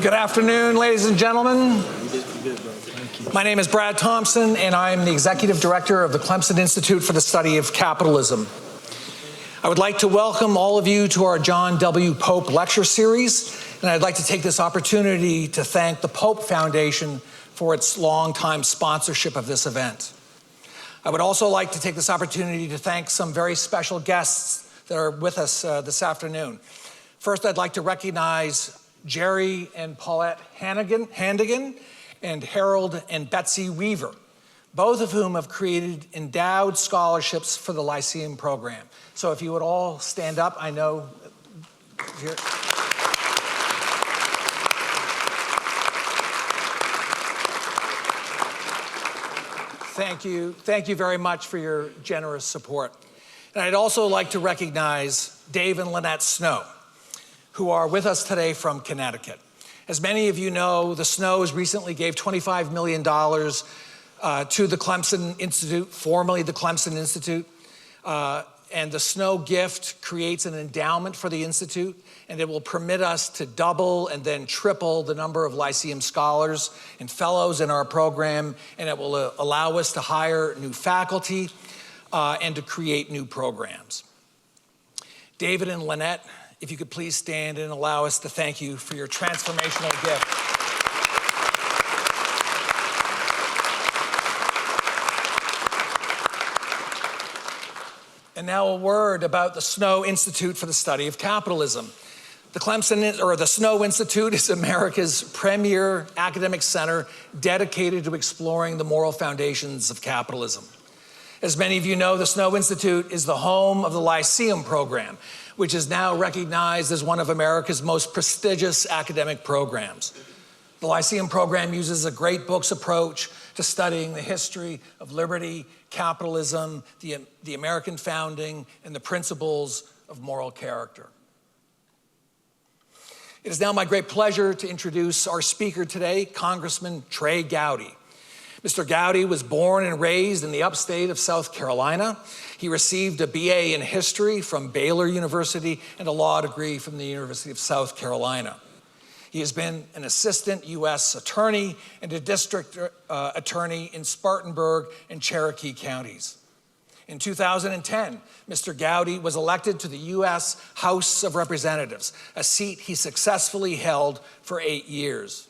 Good afternoon, ladies and gentlemen. My name is Brad Thompson, and I am the Executive Director of the Clemson Institute for the Study of Capitalism. I would like to welcome all of you to our John W. Pope Lecture Series, and I'd like to take this opportunity to thank the Pope Foundation for its longtime sponsorship of this event. I would also like to take this opportunity to thank some very special guests that are with us this afternoon. First, I'd like to recognize Jerry and Paulette Handigan and Harold and Betsy Weaver, both of whom have created endowed scholarships for the Lyceum program. So if you would all stand up, I know here. Thank you very much for your generous support. And I'd also like to recognize Dave and Lynette Snow, who are with us today from Connecticut. As many of you know, the Snows recently gave $25 million to the Clemson Institute, formerly the Clemson Institute. And the Snow gift creates an endowment for the Institute, and it will permit us to double and then triple the number of Lyceum scholars and fellows in our program, and it will allow us to hire new faculty and to create new programs. David and Lynette, if you could please stand and allow us to thank you for your transformational gift. And now a word about the Snow Institute for the Study of Capitalism. The Snow Institute is America's premier academic center dedicated to exploring the moral foundations of capitalism. As many of you know, the Snow Institute is the home of the Lyceum program, which is now recognized as one of America's most prestigious academic programs. The Lyceum program uses a great books approach to studying the history of liberty, capitalism, the American founding, and the principles of moral character. It is now my great pleasure to introduce our speaker today, Congressman Trey Gowdy. Mr. Gowdy was born and raised in the upstate of South Carolina. He received a BA in history from Baylor University and a law degree from the University of South Carolina. He has been an assistant U.S. attorney and a district attorney in Spartanburg and Cherokee counties. In 2010, Mr. Gowdy was elected to the U.S. House of Representatives, a seat he successfully held for 8 years.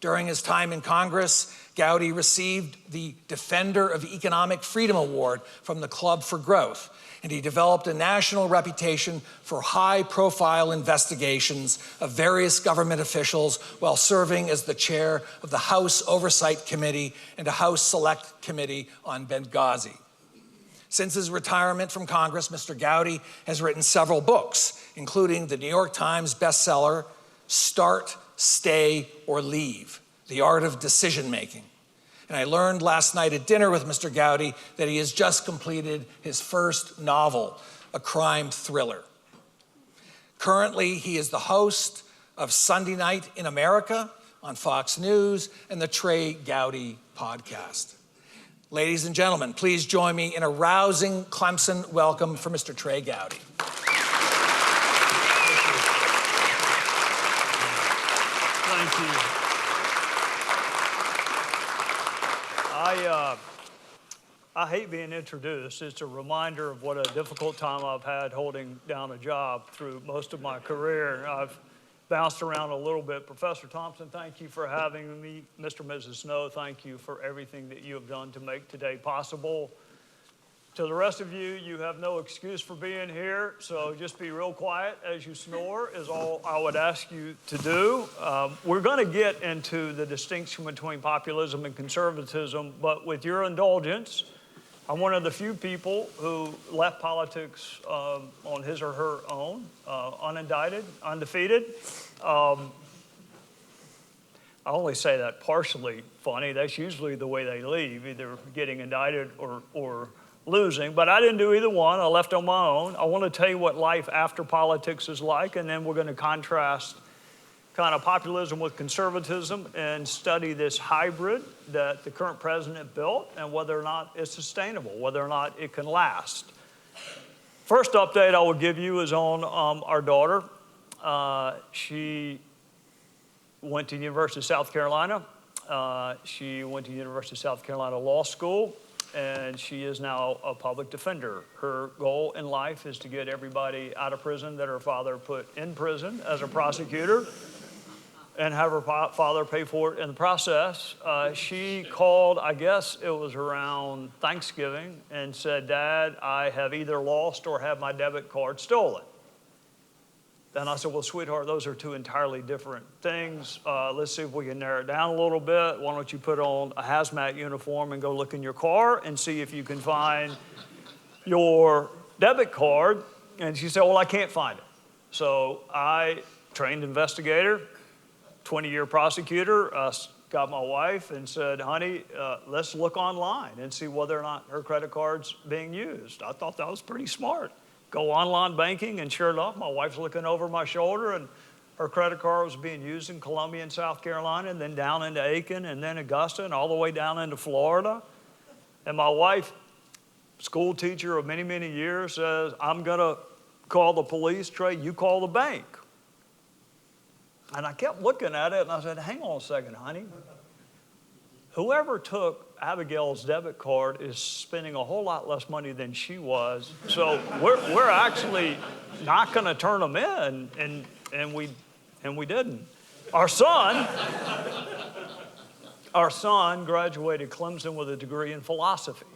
During his time in Congress, Gowdy received the Defender of Economic Freedom Award from the Club for Growth, and he developed a national reputation for high-profile investigations of various government officials while serving as the chair of the House Oversight Committee and a House Select Committee on Benghazi. Since his retirement from Congress, Mr. Gowdy has written several books, including the New York Times bestseller, Start, Stay, or Leave: The Art of Decision-Making. And I learned last night at dinner with Mr. Gowdy that he has just completed his first novel, a crime thriller. Currently, he is the host of Sunday Night in America on Fox News and the Trey Gowdy podcast. Ladies and gentlemen, please join me in a rousing Clemson welcome for Mr. Trey Gowdy. Thank you. I hate being introduced. It's a reminder of what a difficult time I've had holding down a job through most of my career. I've bounced around a little bit. Professor Thompson, thank you for having me. Mr. and Mrs. Snow, thank you for everything that you have done to make today possible. To the rest of you, you have no excuse for being here, so just be real quiet as you snore is all I would ask you to do. We're going to get into the distinction between populism and conservatism, but with your indulgence, I'm one of the few people who left politics on his or her own, unindicted, undefeated. I only say that partially funny. That's usually the way they leave, either getting indicted or losing, but I didn't do either one. I left on my own. I want to tell you what life after politics is like, and then we're going to contrast kind of populism with conservatism and study this hybrid that the current president built and whether or not it's sustainable, whether or not it can last. First update I will give you is on our daughter. She went to the University of South Carolina. She went to the University of South Carolina Law School, and she is now a public defender. Her goal in life is to get everybody out of prison that her father put in prison as a prosecutor, and have her father pay for it in the process. She called, I guess it was around Thanksgiving, and said, "Dad, I have either lost or have my debit card stolen." Then I said, "Well, sweetheart, those are two entirely different things. Let's see if we can narrow it down a little bit. Why don't you put on a hazmat uniform and go look in your car and see if you can find your debit card?" And she said, "Well, I can't find it." So I, trained investigator, 20-year prosecutor, got my wife and said, "Honey, let's look online and see whether or not her credit card's being used." I thought that was pretty smart. Go online banking, and sure enough, my wife's looking over my shoulder, and her credit card was being used in Columbia and South Carolina, and then down into Aiken, and then Augusta, and all the way down into Florida. And my wife, school teacher of many, many years, says, "I'm gonna call the police. Trey, you call the bank." And I kept looking at it, and I said, "Hang on a second, honey. Whoever took Abigail's debit card is spending a whole lot less money than she was, so we're actually not going to turn them in," and we didn't. Our son graduated Clemson with a degree in philosophy,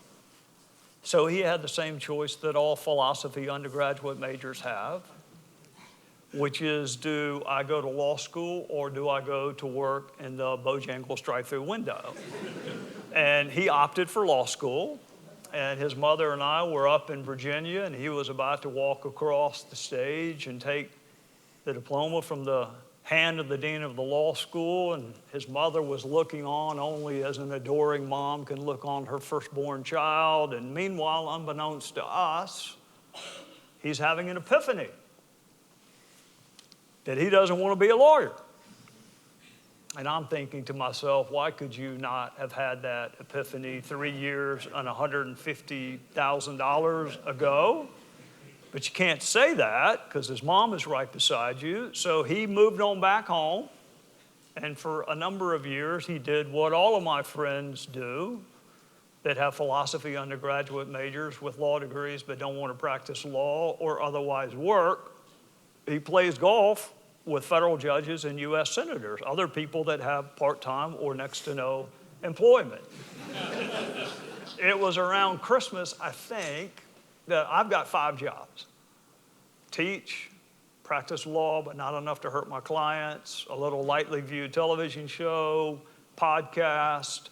so he had the same choice that all philosophy undergraduate majors have, which is, do I go to law school or do I go to work in the Bojangles drive-through window? And he opted for law school, and his mother and I were up in Virginia, and he was about to walk across the stage and take the diploma from the hand of the dean of the law school, and his mother was looking on only as an adoring mom can look on her firstborn child, and meanwhile, unbeknownst to us, he's having an epiphany that he doesn't want to be a lawyer. And I'm thinking to myself, why could you not have had that epiphany 3 years and $150,000 ago? But you can't say that because his mom is right beside you. So he moved on back home, and for a number of years he did what all of my friends do that have philosophy undergraduate majors with law degrees but don't want to practice law or otherwise work. He plays golf with federal judges and U.S. senators, other people that have part-time or next to no employment. It was around Christmas, I think, that I've got 5 jobs. Teach, practice law, but not enough to hurt my clients, a little lightly viewed television show, podcast.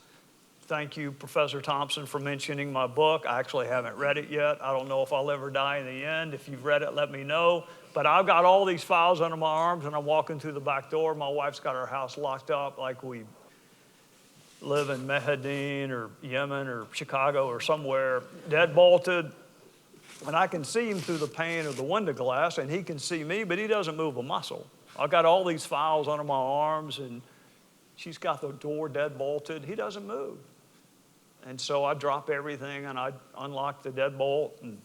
Thank you, Professor Thompson, for mentioning my book. I actually haven't read it yet. I don't know if I'll ever die in the end. If you've read it, let me know. But I've got all these files under my arms, and I'm walking through the back door. My wife's got her house locked up like we live in Mehadin or Yemen or Chicago or somewhere, dead bolted. And I can see him through the pane of the window glass, and he can see me, but he doesn't move a muscle. I've got all these files under my arms, and she's got the door dead bolted. He doesn't move. And so I drop everything, and I unlock the deadbolt, and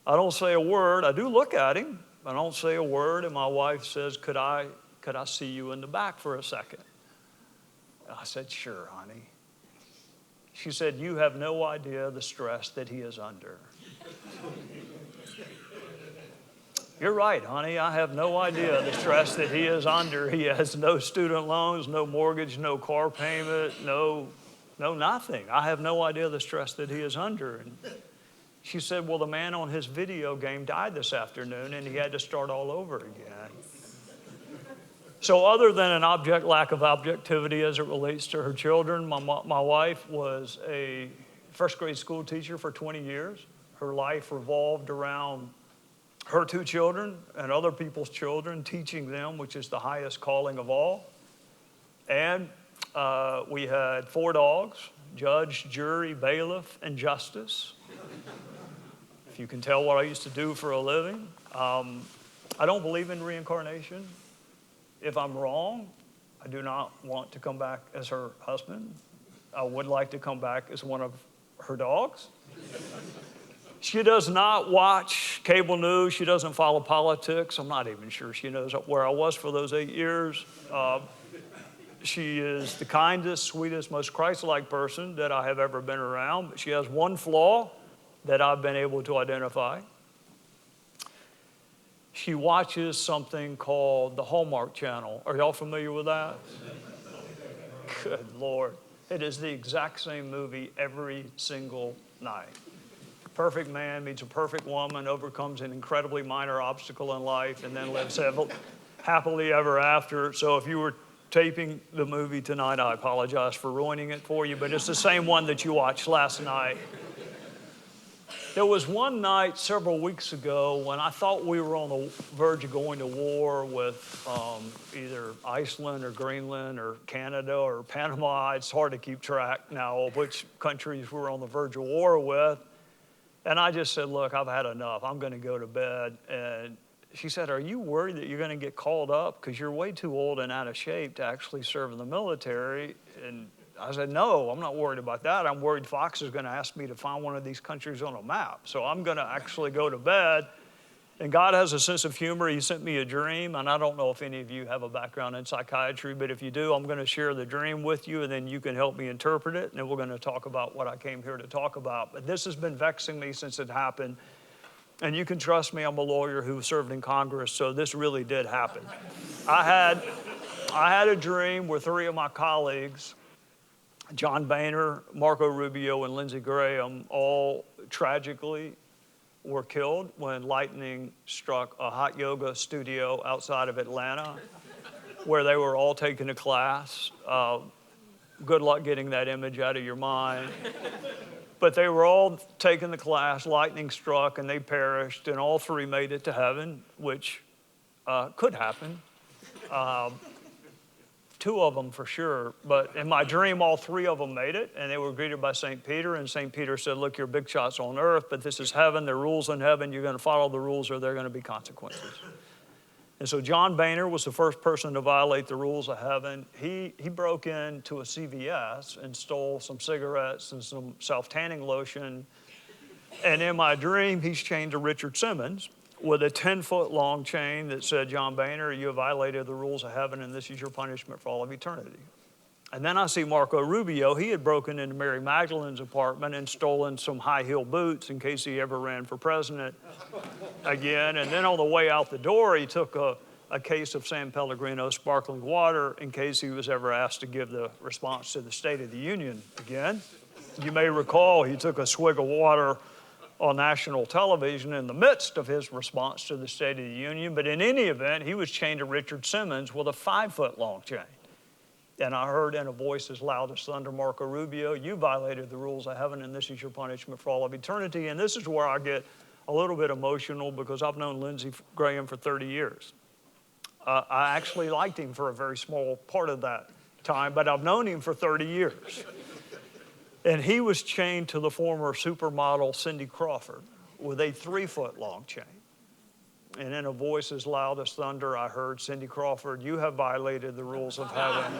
I don't say a word. I do look at him. I don't say a word, and my wife says, could I see you in the back for a second? I said, "Sure, honey." She said, "You have no idea the stress that he is under." You're right, honey. I have no idea the stress that he is under. He has no student loans, no mortgage, no car payment, no nothing. I have no idea the stress that he is under. And she said, "Well, the man on his video game died this afternoon, and he had to start all over again." So other than an lack of objectivity as it relates to her children, my wife was a first grade school teacher for 20 years. Her life revolved around her 2 children and other people's children, teaching them, which is the highest calling of all. And we had 4 dogs, judge, jury, bailiff, and justice. If you can tell what I used to do for a living. I don't believe in reincarnation. If I'm wrong, I do not want to come back as her husband. I would like to come back as one of her dogs. She does not watch cable news. She doesn't follow politics. I'm not even sure she knows where I was for those 8 years. She is the kindest, sweetest, most Christ-like person that I have ever been around. But she has one flaw that I've been able to identify. She watches something called the Hallmark Channel. Are y'all familiar with that? Good Lord. It is the exact same movie every single night. Perfect man meets a perfect woman, overcomes an incredibly minor obstacle in life, and then lives happily ever after. So if you were taping the movie tonight, I apologize for ruining it for you, but it's the same one that you watched last night. There was one night several weeks ago when I thought we were on the verge of going to war with either Iceland or Greenland or Canada or Panama. It's hard to keep track now of which countries we're on the verge of war with. And I just said, look, I've had enough. I'm going to go to bed. And she said, are you worried that you're going to get called up because you're way too old and out of shape to actually serve in the military? And I said, no, I'm not worried about that. I'm worried Fox is going to ask me to find one of these countries on a map. So I'm going to actually go to bed. And God has a sense of humor. He sent me a dream. And I don't know if any of you have a background in psychiatry, but if you do, I'm going to share the dream with you, and then you can help me interpret it. And then we're going to talk about what I came here to talk about. But this has been vexing me since it happened. And you can trust me, I'm a lawyer who served in Congress, so this really did happen. I had a dream where 3 of my colleagues, John Boehner, Marco Rubio, and Lindsey Graham, all tragically were killed when lightning struck a hot yoga studio outside of Atlanta, where they were all taking a class. Good luck getting that image out of your mind. But they were all taking the class, lightning struck, and they perished, and all 3 made it to heaven, which could happen. 2 of them for sure, but in my dream, all 3 of them made it, and they were greeted by St. Peter, and St. Peter said, look, you're big shots on earth, but this is heaven, there are rules in heaven, you're going to follow the rules or there are going to be consequences. And so John Boehner was the first person to violate the rules of heaven. He broke into a CVS and stole some cigarettes and some self-tanning lotion, and in my dream, he's chained to Richard Simmons with a 10-foot-long chain that said, John Boehner, you have violated the rules of heaven, and this is your punishment for all of eternity. And then I see Marco Rubio. He had broken into Mary Magdalene's apartment and stolen some high-heel boots in case he ever ran for president again. And then on the way out the door, he took a case of San Pellegrino sparkling water in case he was ever asked to give the response to the State of the Union again. You may recall he took a swig of water on national television in the midst of his response to the State of the Union. But in any event, he was chained to Richard Simmons with a 5-foot-long chain. And I heard in a voice as loud as thunder, Marco Rubio, you violated the rules of heaven, and this is your punishment for all of eternity. And this is where I get a little bit emotional because I've known Lindsey Graham for 30 years. I actually liked him for a very small part of that time, but I've known him for 30 years. And he was chained to the former supermodel Cindy Crawford with a 3-foot-long chain. And in a voice as loud as thunder, I heard, Cindy Crawford, you have violated the rules of heaven.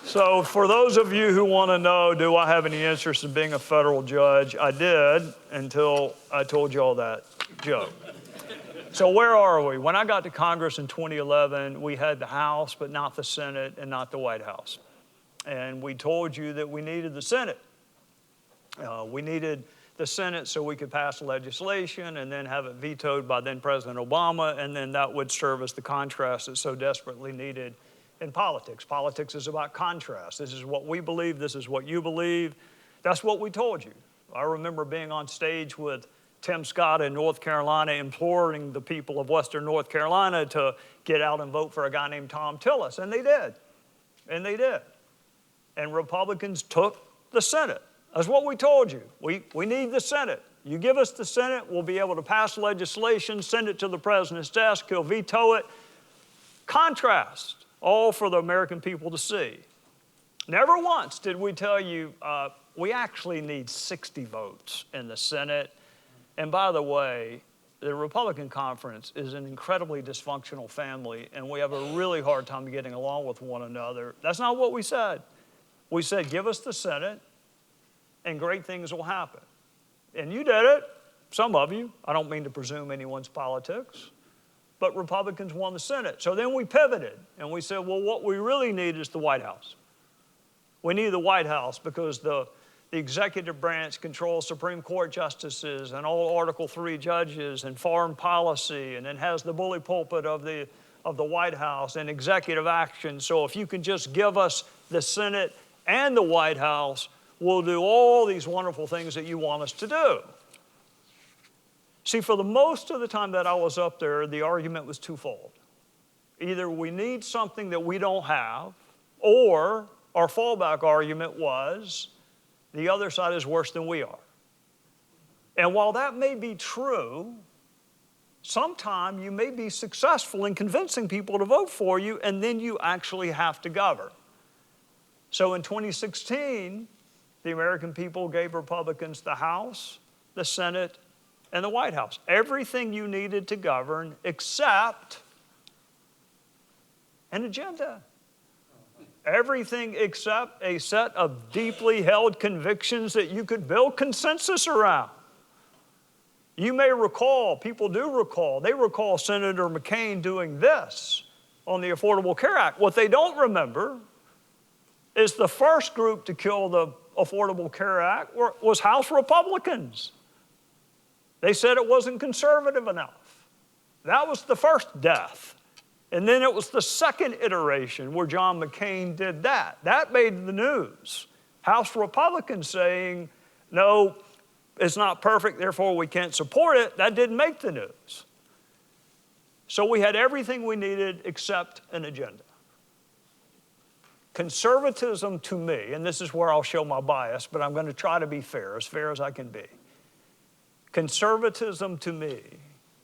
So for those of you who want to know, do I have any interest in being a federal judge? I did until I told you all that joke. So where are we? When I got to Congress in 2011, we had the House, but not the Senate and not the White House. And we told you that we needed the Senate. We needed the Senate so we could pass legislation and then have it vetoed by then President Obama, and then that would serve as the contrast that's so desperately needed in politics. Politics is about contrast. This is what we believe, this is what you believe. That's what we told you. I remember being on stage with Tim Scott in North Carolina imploring the people of Western North Carolina to get out and vote for a guy named Tom Tillis, and they did. And they did. And Republicans took the Senate. That's what we told you. We need the Senate. You give us the Senate, we'll be able to pass legislation, send it to the president's desk, he'll veto it. Contrast, all for the American people to see. Never once did we tell you we actually need 60 votes in the Senate. And by the way, the Republican conference is an incredibly dysfunctional family, and we have a really hard time getting along with one another. That's not what we said. We said, give us the Senate, and great things will happen. And you did it, some of you. I don't mean to presume anyone's politics, but Republicans won the Senate. So then we pivoted, and we said, well, what we really need is the White House. We need the White House because the executive branch controls Supreme Court justices and all Article III judges and foreign policy, and it has the bully pulpit of the White House and executive action. So if you can just give us the Senate and the White House, we'll do all these wonderful things that you want us to do. See, for the most of the time that I was up there, the argument was twofold. Either we need something that we don't have, or our fallback argument was the other side is worse than we are. And while that may be true, sometime you may be successful in convincing people to vote for you, and then you actually have to govern. So in 2016, the American people gave Republicans the House, the Senate, and the White House. Everything you needed to govern except an agenda. Everything except a set of deeply held convictions that you could build consensus around. You may recall, people do recall, they recall Senator McCain doing this on the Affordable Care Act. What they don't remember is the first group to kill the Affordable Care Act was House Republicans. They said it wasn't conservative enough. That was the first death. And then it was the second iteration where John McCain did that. That made the news. House Republicans saying, no, it's not perfect, therefore we can't support it. That didn't make the news. So we had everything we needed except an agenda. Conservatism to me, and this is where I'll show my bias, but I'm going to try to be fair as I can be. Conservatism to me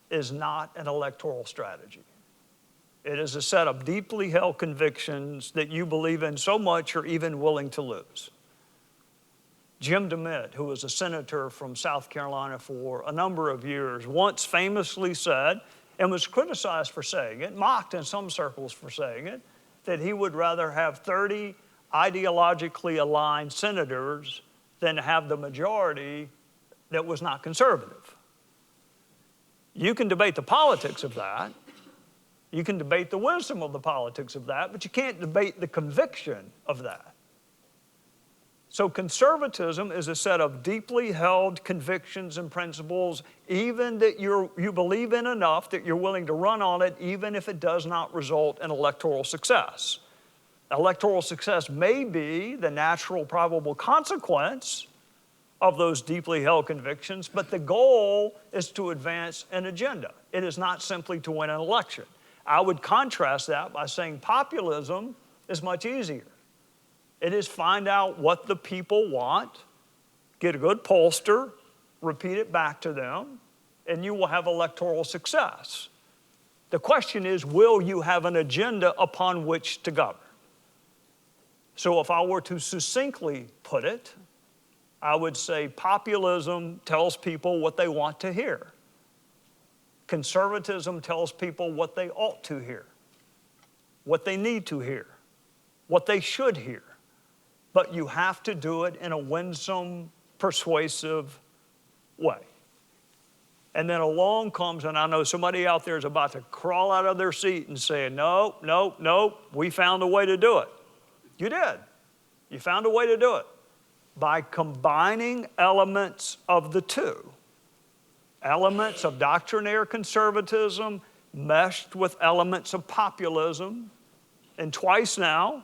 is not an electoral strategy. It is a set of deeply held convictions that you believe in so much you're even willing to lose. Jim DeMint, who was a senator from South Carolina for a number of years, once famously said, and was criticized for saying it, mocked in some circles for saying it, that he would rather have 30 ideologically aligned senators than have the majority that was not conservative. You can debate the politics of that. You can debate the wisdom of the politics of that, but you can't debate the conviction of that. So conservatism is a set of deeply held convictions and principles, even that you believe in enough that you're willing to run on it, even if it does not result in electoral success. Electoral success may be the natural probable consequence of those deeply held convictions, but the goal is to advance an agenda. It is not simply to win an election. I would contrast that by saying populism is much easier. It is find out what the people want, get a good pollster, repeat it back to them, and you will have electoral success. The question is, will you have an agenda upon which to govern? So if I were to succinctly put it, I would say populism tells people what they want to hear. Conservatism tells people what they ought to hear, what they need to hear, what they should hear. But you have to do it in a winsome, persuasive way. And then along comes, and I know somebody out there is about to crawl out of their seat and say, no, no, no, we found a way to do it. You did. You found a way to do it by combining elements of the two. Elements of doctrinaire conservatism meshed with elements of populism. And twice now,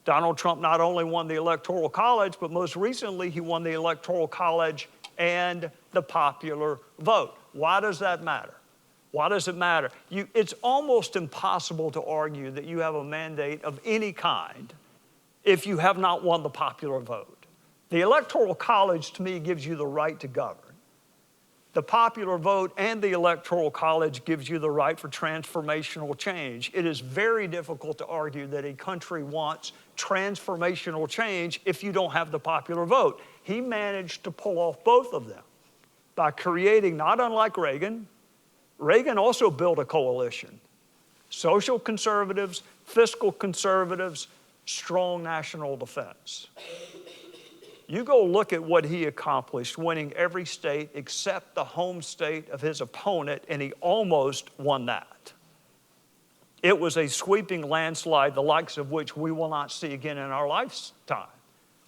Donald Trump not only won the Electoral College, but most recently he won the Electoral College and the popular vote. Why does that matter? Why does it matter? It's almost impossible to argue that you have a mandate of any kind if you have not won the popular vote. The Electoral College, to me, gives you the right to govern. The popular vote and the Electoral College gives you the right for transformational change. It is very difficult to argue that a country wants transformational change if you don't have the popular vote. He managed to pull off both of them by creating, not unlike Reagan, Reagan also built a coalition. Social conservatives, fiscal conservatives, strong national defense. You go look at what he accomplished, winning every state except the home state of his opponent, and he almost won that. It was a sweeping landslide, the likes of which we will not see again in our lifetime.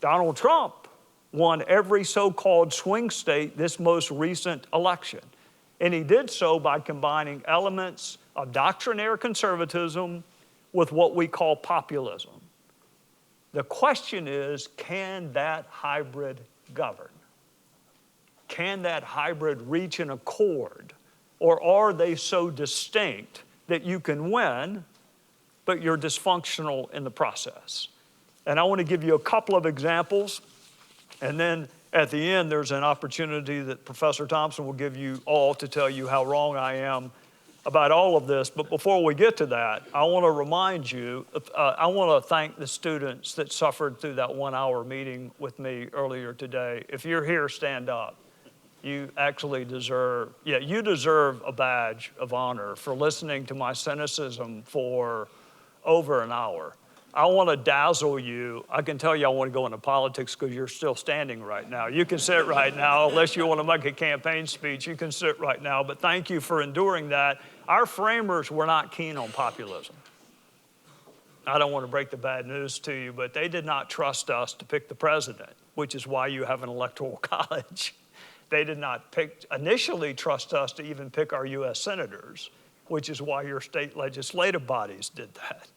Donald Trump won every so-called swing state this most recent election. And he did so by combining elements of doctrinaire conservatism with what we call populism. The question is, can that hybrid govern? Can that hybrid reach an accord? Or are they so distinct that you can win, but you're dysfunctional in the process? And I want to give you a couple of examples, and then at the end, there's an opportunity that Professor Thompson will give you all to tell you how wrong I am about all of this. But before we get to that, I want to remind you, I want to thank the students that suffered through that 1-hour meeting with me earlier today. If you're here, stand up. You actually deserve, you deserve a badge of honor for listening to my cynicism for over an hour. I want to dazzle you. I can tell you I want to go into politics because you're still standing right now. You can sit right now. Unless you want to make a campaign speech, you can sit right now. But thank you for enduring that. Our framers were not keen on populism. I don't want to break the bad news to you, but they did not trust us to pick the president, which is why you have an electoral college. They did not initially trust us to even pick our U.S. senators, which is why your state legislative bodies did that.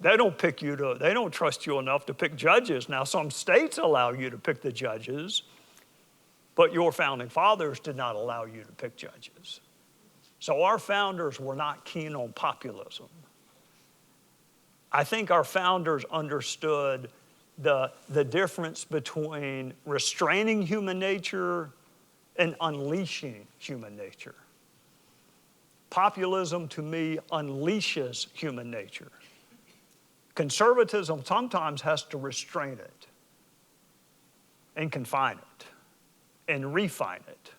They don't trust you enough to pick judges. Now, some states allow you to pick the judges, but your founding fathers did not allow you to pick judges. So our founders were not keen on populism. I think our founders understood the difference between restraining human nature and unleashing human nature. Populism, to me, unleashes human nature. Conservatism sometimes has to restrain it and confine it and refine it.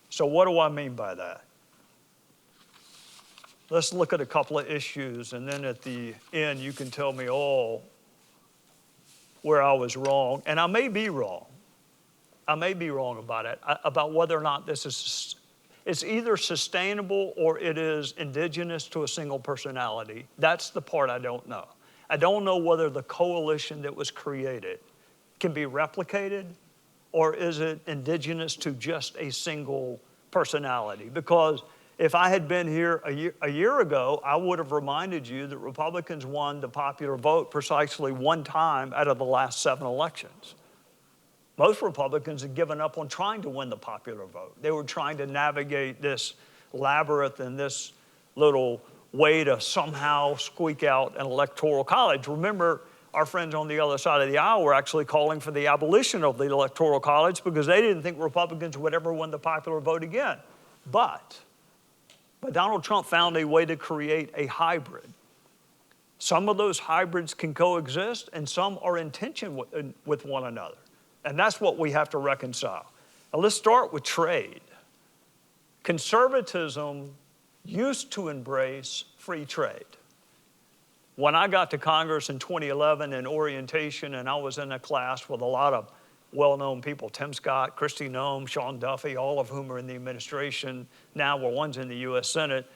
So what do I mean by that? Let's look at a couple of issues, and then at the end you can tell me all where I was wrong. And I may be wrong. I may be wrong about it, about whether or not this is, it's either sustainable or it is indigenous to a single personality. That's the part I don't know. I don't know whether the coalition that was created can be replicated, or is it indigenous to just a single personality? Because if I had been here a year ago, I would have reminded you that Republicans won the popular vote precisely one time out of the last 7 elections. Most Republicans had given up on trying to win the popular vote. They were trying to navigate this labyrinth and this little way to somehow squeak out an electoral college. Remember, our friends on the other side of the aisle were actually calling for the abolition of the electoral college because they didn't think Republicans would ever win the popular vote again. But Donald Trump found a way to create a hybrid. Some of those hybrids can coexist, and some are in tension with one another. And that's what we have to reconcile. Now let's start with trade. Conservatism used to embrace free trade. When I got to Congress in 2011 in orientation, and I was in a class with a lot of well-known people, Tim Scott, Kristi Noem, Sean Duffy, all of whom are in the administration now, well, one's in the U.S. Senate.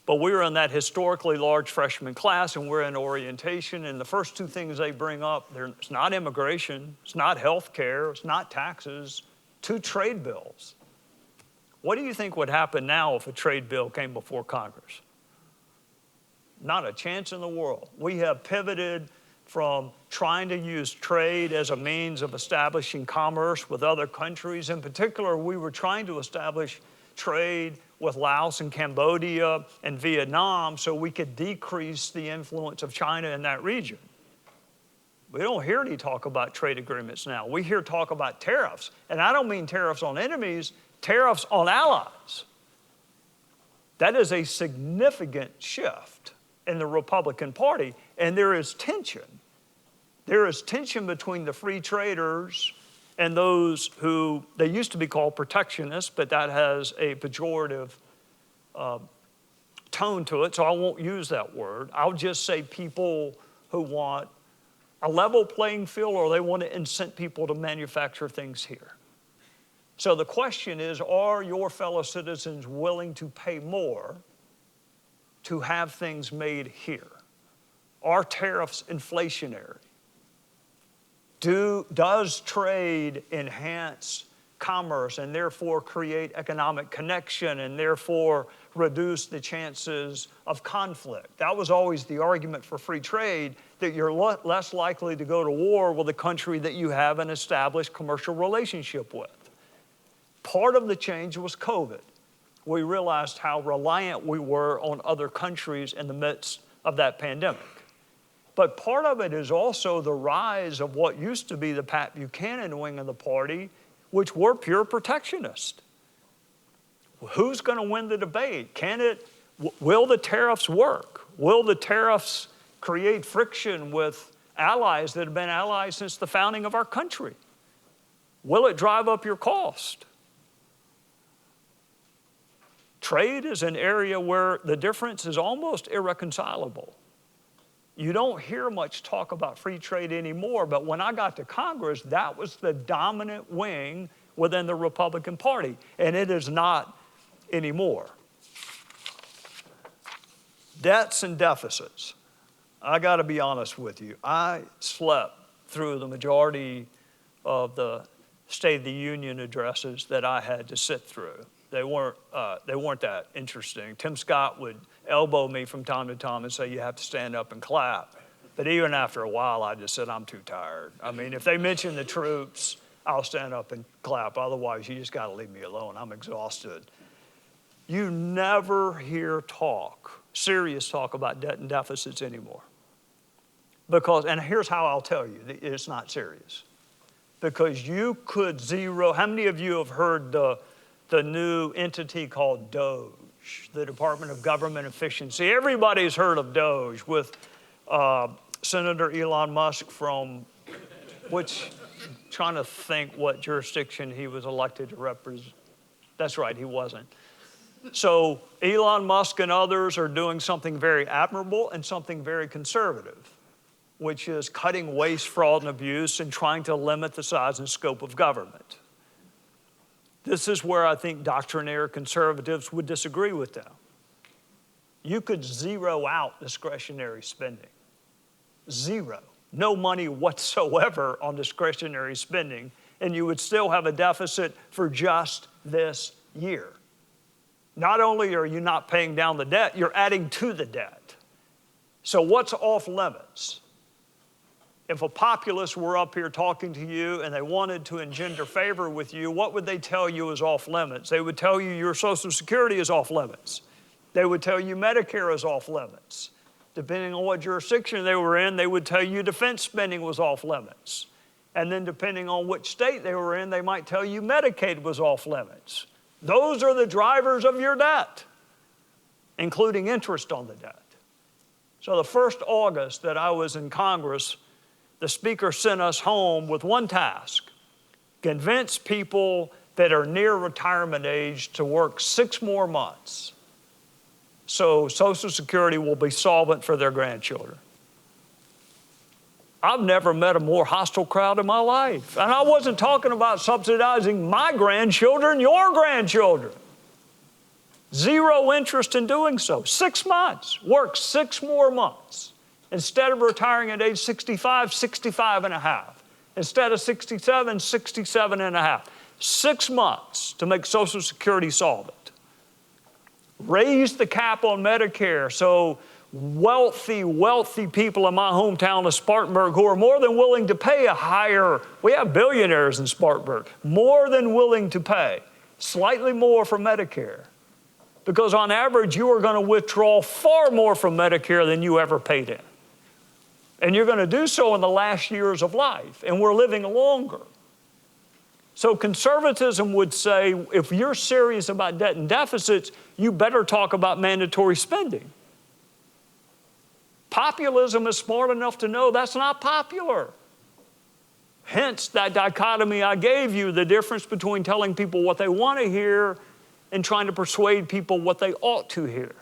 But we were in that historically large freshman class, and we're in orientation, and the first 2 things they bring up, it's not immigration, it's not health care, it's not taxes, 2 trade bills. What do you think would happen now if a trade bill came before Congress? Not a chance in the world. We have pivoted from trying to use trade as a means of establishing commerce with other countries. In particular, we were trying to establish trade with Laos and Cambodia and Vietnam so we could decrease the influence of China in that region. We don't hear any talk about trade agreements now. We hear talk about tariffs. And I don't mean tariffs on enemies, tariffs on allies. That is a significant shift in the Republican Party, and there is tension. There is tension between the free traders and those who, they used to be called protectionists, but that has a pejorative tone to it, so I won't use that word. I'll just say people who want a level playing field, or they want to incent people to manufacture things here. So the question is, are your fellow citizens willing to pay more to have things made here? Are tariffs inflationary? Does trade enhance commerce and therefore create economic connection and therefore reduce the chances of conflict? That was always the argument for free trade, that you're less likely to go to war with a country that you have an established commercial relationship with. Part of the change was COVID. We realized how reliant we were on other countries in the midst of that pandemic. But part of it is also the rise of what used to be the Pat Buchanan wing of the party, which were pure protectionist. Who's going to win the debate? Will the tariffs work? Will the tariffs create friction with allies that have been allies since the founding of our country? Will it drive up your cost? Trade is an area where the difference is almost irreconcilable. You don't hear much talk about free trade anymore, but when I got to Congress, that was the dominant wing within the Republican Party, and it is not anymore. Debts and deficits. I got to be honest with you. I slept through the majority of the State of the Union addresses that I had to sit through. They weren't that interesting. Tim Scott would elbow me from time to time and say, you have to stand up and clap. But even after a while, I just said, I'm too tired. I mean, if they mention the troops, I'll stand up and clap. Otherwise, you just got to leave me alone. I'm exhausted. You never hear serious talk about debt and deficits anymore. And here's how I'll tell you, it's not serious. Because you could how many of you have heard the new entity called DOGE, the Department of Government Efficiency? Everybody's heard of DOGE, with Senator Elon Musk from trying to think what jurisdiction he was elected to represent. That's right, he wasn't. So Elon Musk and others are doing something very admirable and something very conservative, which is cutting waste, fraud, and abuse and trying to limit the size and scope of government. This is where I think doctrinaire conservatives would disagree with them. You could zero out discretionary spending. Zero. No money whatsoever on discretionary spending, and you would still have a deficit for just this year. Not only are you not paying down the debt, you're adding to the debt. So what's off limits? If a populist were up here talking to you and they wanted to engender favor with you, what would they tell you is off limits? They would tell you your Social Security is off limits. They would tell you Medicare is off limits. Depending on what jurisdiction they were in, they would tell you defense spending was off limits. And then depending on which state they were in, they might tell you Medicaid was off limits. Those are the drivers of your debt, including interest on the debt. So the first August that I was in Congress, the Speaker sent us home with one task: convince people that are near retirement age to work 6 more months so Social Security will be solvent for their grandchildren. I've never met a more hostile crowd in my life. And I wasn't talking about subsidizing my grandchildren, your grandchildren. Zero interest in doing so. 6 months, work 6 more months. Instead of retiring at age 65, 65 and a half. Instead of 67, 67 and a half. 6 months to make Social Security solvent. Raise the cap on Medicare so wealthy people in my hometown of Spartanburg who are more than willing to pay we have billionaires in Spartanburg, more than willing to pay slightly more for Medicare. Because on average, you are going to withdraw far more from Medicare than you ever paid in. And you're going to do so in the last years of life, and we're living longer. So conservatism would say, if you're serious about debt and deficits, you better talk about mandatory spending. Populism is smart enough to know that's not popular. Hence that dichotomy I gave you, the difference between telling people what they want to hear and trying to persuade people what they ought to hear.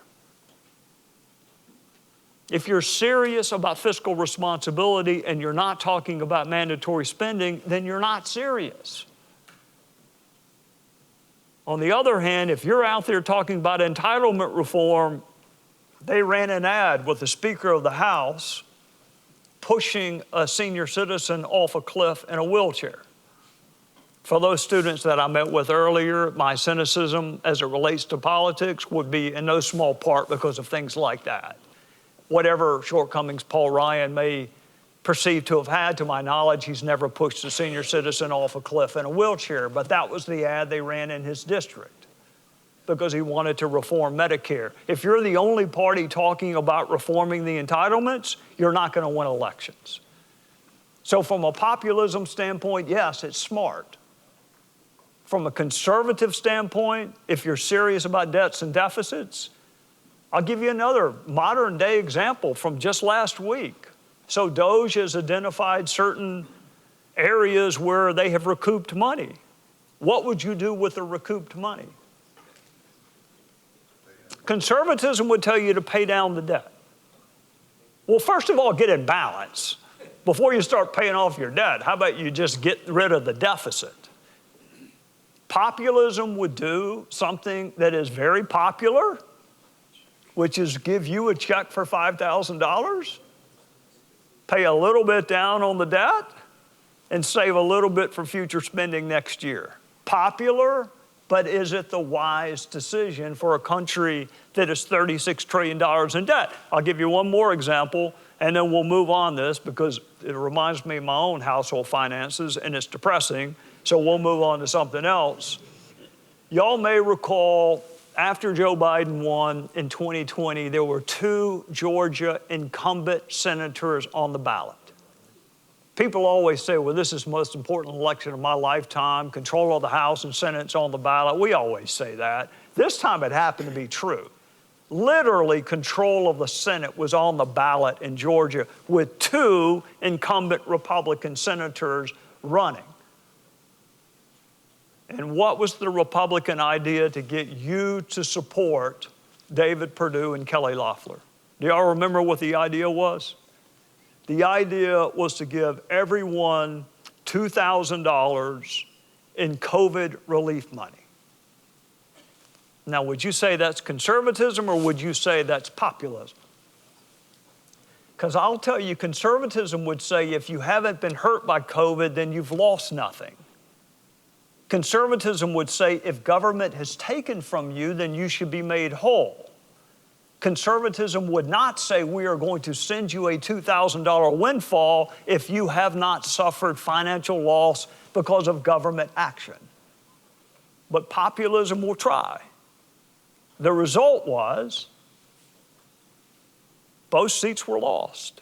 If you're serious about fiscal responsibility and you're not talking about mandatory spending, then you're not serious. On the other hand, if you're out there talking about entitlement reform, they ran an ad with the Speaker of the House pushing a senior citizen off a cliff in a wheelchair. For those students that I met with earlier, my cynicism as it relates to politics would be in no small part because of things like that. Whatever shortcomings Paul Ryan may perceive to have had, to my knowledge, he's never pushed a senior citizen off a cliff in a wheelchair, but that was the ad they ran in his district because he wanted to reform Medicare. If you're the only party talking about reforming the entitlements, you're not going to win elections. So from a populism standpoint, yes, it's smart. From a conservative standpoint, if you're serious about debts and deficits, I'll give you another modern day example from just last week. So DOGE has identified certain areas where they have recouped money. What would you do with the recouped money? Conservatism would tell you to pay down the debt. Well, first of all, get in balance. Before you start paying off your debt, how about you just get rid of the deficit? Populism would do something that is very popular, which is give you a check for $5,000, pay a little bit down on the debt, and save a little bit for future spending next year. Popular, but is it the wise decision for a country that is $36 trillion in debt? I'll give you one more example, and then we'll move on this because it reminds me of my own household finances, and it's depressing, so we'll move on to something else. Y'all may recall after Joe Biden won in 2020, there were 2 Georgia incumbent senators on the ballot. People always say, well, this is the most important election of my lifetime. Control of the House and Senate's on the ballot. We always say that. This time it happened to be true. Literally, control of the Senate was on the ballot in Georgia with 2 incumbent Republican senators running. And what was the Republican idea to get you to support David Perdue and Kelly Loeffler? Do y'all remember what the idea was? The idea was to give everyone $2,000 in COVID relief money. Now, would you say that's conservatism or would you say that's populism? Because I'll tell you, conservatism would say if you haven't been hurt by COVID, then you've lost nothing. Conservatism would say if government has taken from you, then you should be made whole. Conservatism would not say we are going to send you a $2,000 windfall if you have not suffered financial loss because of government action. But populism will try. The result was both seats were lost.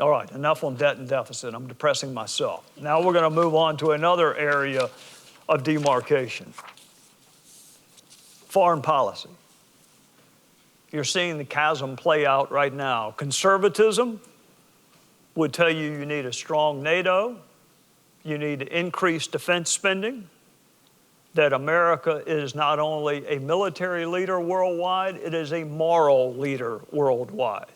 All right, enough on debt and deficit. I'm depressing myself. Now we're going to move on to another area of demarcation. Foreign policy. You're seeing the chasm play out right now. Conservatism would tell you you need a strong NATO, you need to increase defense spending, that America is not only a military leader worldwide, it is a moral leader worldwide.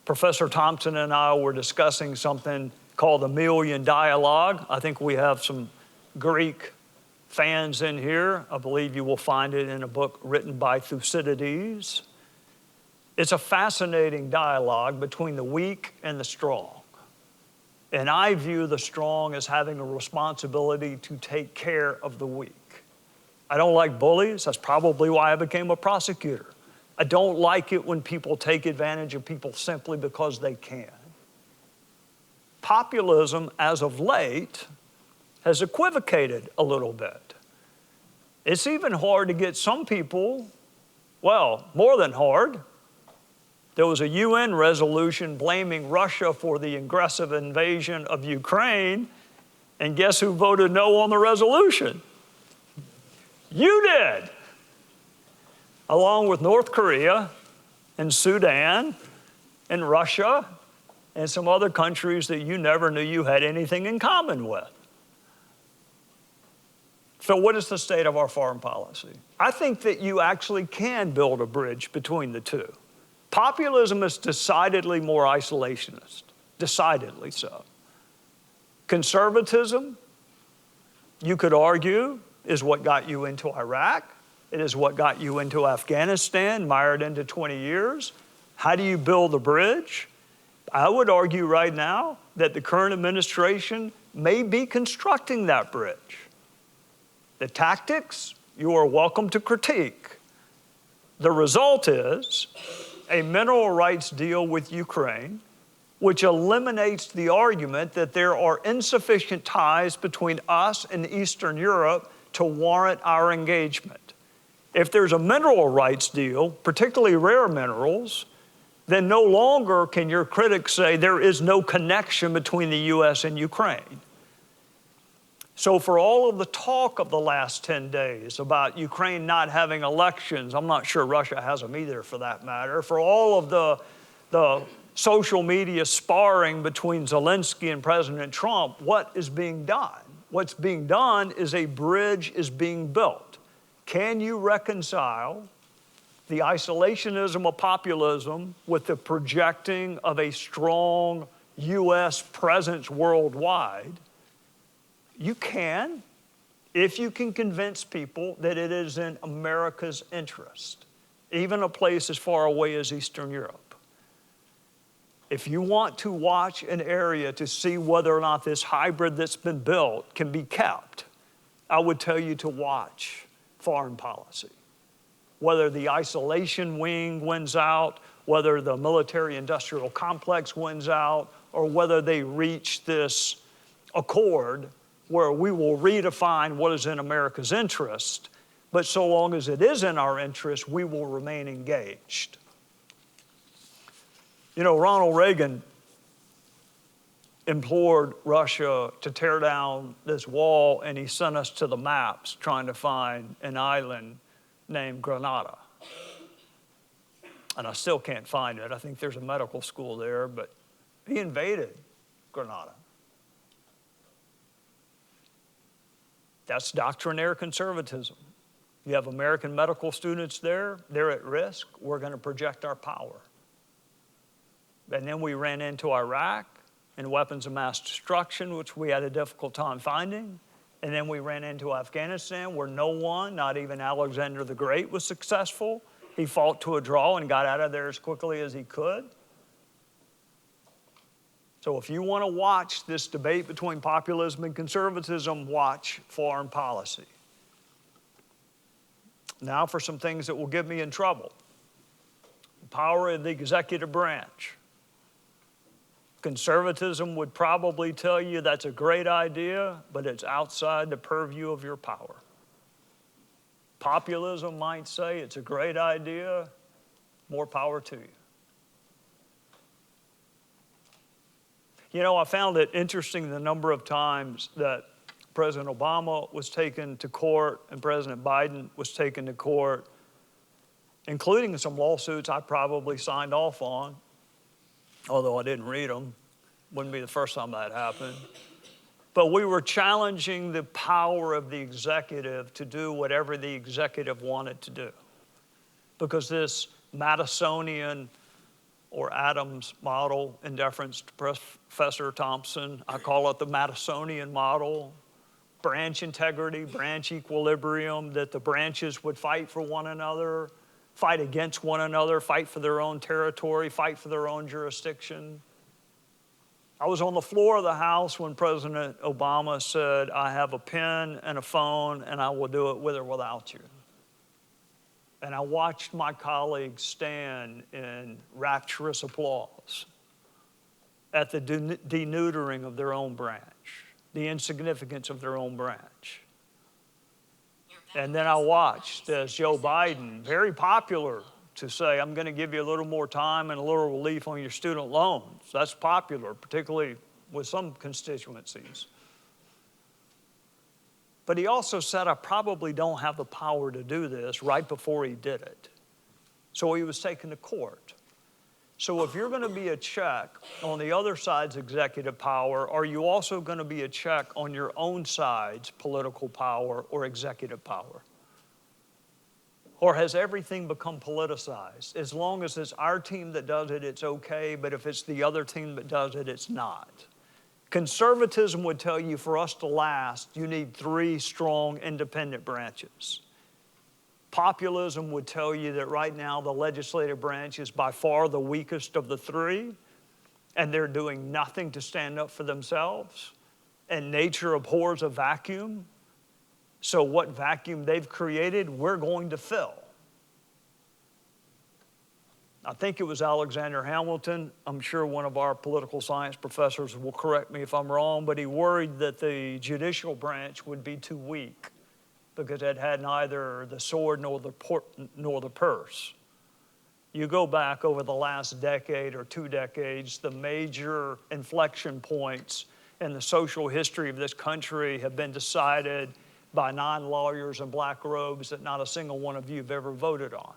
Professor Thompson and I were discussing something called the Million Dialogue. I think we have some Greek fans in here. I believe you will find it in a book written by Thucydides. It's a fascinating dialogue between the weak and the strong. And I view the strong as having a responsibility to take care of the weak. I don't like bullies. That's probably why I became a prosecutor. I don't like it when people take advantage of people simply because they can. Populism, as of late, has equivocated a little bit. It's even hard to get some people, well, more than hard. There was a UN resolution blaming Russia for the aggressive invasion of Ukraine, and guess who voted no on the resolution? You did, along with North Korea and Sudan and Russia and some other countries that you never knew you had anything in common with. So what is the state of our foreign policy? I think that you actually can build a bridge between the two. Populism is decidedly more isolationist, decidedly so. Conservatism, you could argue, is what got you into Iraq. It is what got you into Afghanistan, mired into 20 years. How do you build a bridge? I would argue right now that the current administration may be constructing that bridge. The tactics, you are welcome to critique. The result is a mineral rights deal with Ukraine, which eliminates the argument that there are insufficient ties between us and Eastern Europe to warrant our engagement. If there's a mineral rights deal, particularly rare minerals, then no longer can your critics say there is no connection between the U.S. and Ukraine. So for all of the talk of the last 10 days about Ukraine not having elections, I'm not sure Russia has them either for that matter, for all of the social media sparring between Zelensky and President Trump, what is being done? What's being done is a bridge is being built. Can you reconcile the isolationism of populism with the projecting of a strong U.S. presence worldwide? You can, if you can convince people that it is in America's interest, even a place as far away as Eastern Europe. If you want to watch an area to see whether or not this hybrid that's been built can be kept, I would tell you to watch foreign policy. Whether the isolation wing wins out, whether the military-industrial complex wins out, or whether they reach this accord where we will redefine what is in America's interest, but so long as it is in our interest, we will remain engaged. You know, Ronald Reagan implored Russia to tear down this wall, and he sent us to the maps trying to find an island named Grenada. And I still can't find it. I think there's a medical school there, but he invaded Grenada. That's doctrinaire conservatism. You have American medical students there, they're at risk, we're going to project our power. And then we ran into Iraq and weapons of mass destruction, which we had a difficult time finding. And then we ran into Afghanistan, where no one, not even Alexander the Great, was successful. He fought to a draw and got out of there as quickly as he could. So if you want to watch this debate between populism and conservatism, watch foreign policy. Now for some things that will get me in trouble. The power of the executive branch. Conservatism would probably tell you that's a great idea, but it's outside the purview of your power. Populism might say it's a great idea, more power to you. You know, I found it interesting the number of times that President Obama was taken to court and President Biden was taken to court, including some lawsuits I probably signed off on, although I didn't read them. Wouldn't be the first time that happened. But we were challenging the power of the executive to do whatever the executive wanted to do. Because this Madisonian or Adams model, in deference to Professor Thompson, I call it the Madisonian model, branch integrity, branch equilibrium, that the branches would fight for one another, fight against one another, fight for their own territory, fight for their own jurisdiction. I was on the floor of the House when President Obama said, I have a pen and a phone and I will do it with or without you. And I watched my colleagues stand in rapturous applause at the deneutering of their own branch, the insignificance of their own branch. And then I watched as Joe Biden, very popular to say, I'm going to give you a little more time and a little relief on your student loans. That's popular, particularly with some constituencies. But he also said, I probably don't have the power to do this right before he did it. So he was taken to court. So if you're going to be a check on the other side's executive power, are you also going to be a check on your own side's political power or executive power? Or has everything become politicized? As long as it's our team that does it, it's okay, but if it's the other team that does it, it's not. Conservatism would tell you for us to last, you need 3 strong independent branches. Populism would tell you that right now the legislative branch is by far the weakest of the 3, and they're doing nothing to stand up for themselves, and nature abhors a vacuum. So what vacuum they've created, we're going to fill. I think it was Alexander Hamilton. I'm sure one of our political science professors will correct me if I'm wrong, but he worried that the judicial branch would be too weak because it had neither the sword nor the purse. You go back over the last decade or 2 decades, the major inflection points in the social history of this country have been decided by non-lawyers in black robes that not a single one of you have ever voted on.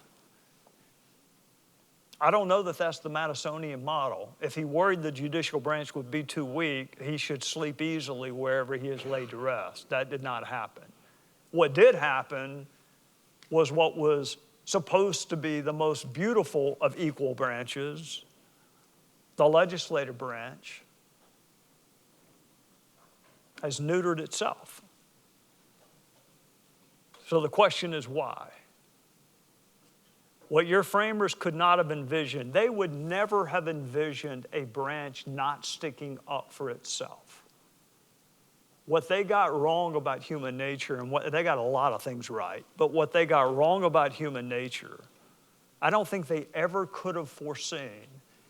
I don't know that that's the Madisonian model. If he worried the judicial branch would be too weak, he should sleep easily wherever he is laid to rest. That did not happen. What did happen was what was supposed to be the most beautiful of equal branches, the legislative branch, has neutered itself. So the question is why? What your framers could not have envisioned, they would never have envisioned a branch not sticking up for itself. What they got wrong about human nature, and they got a lot of things right, but what they got wrong about human nature, I don't think they ever could have foreseen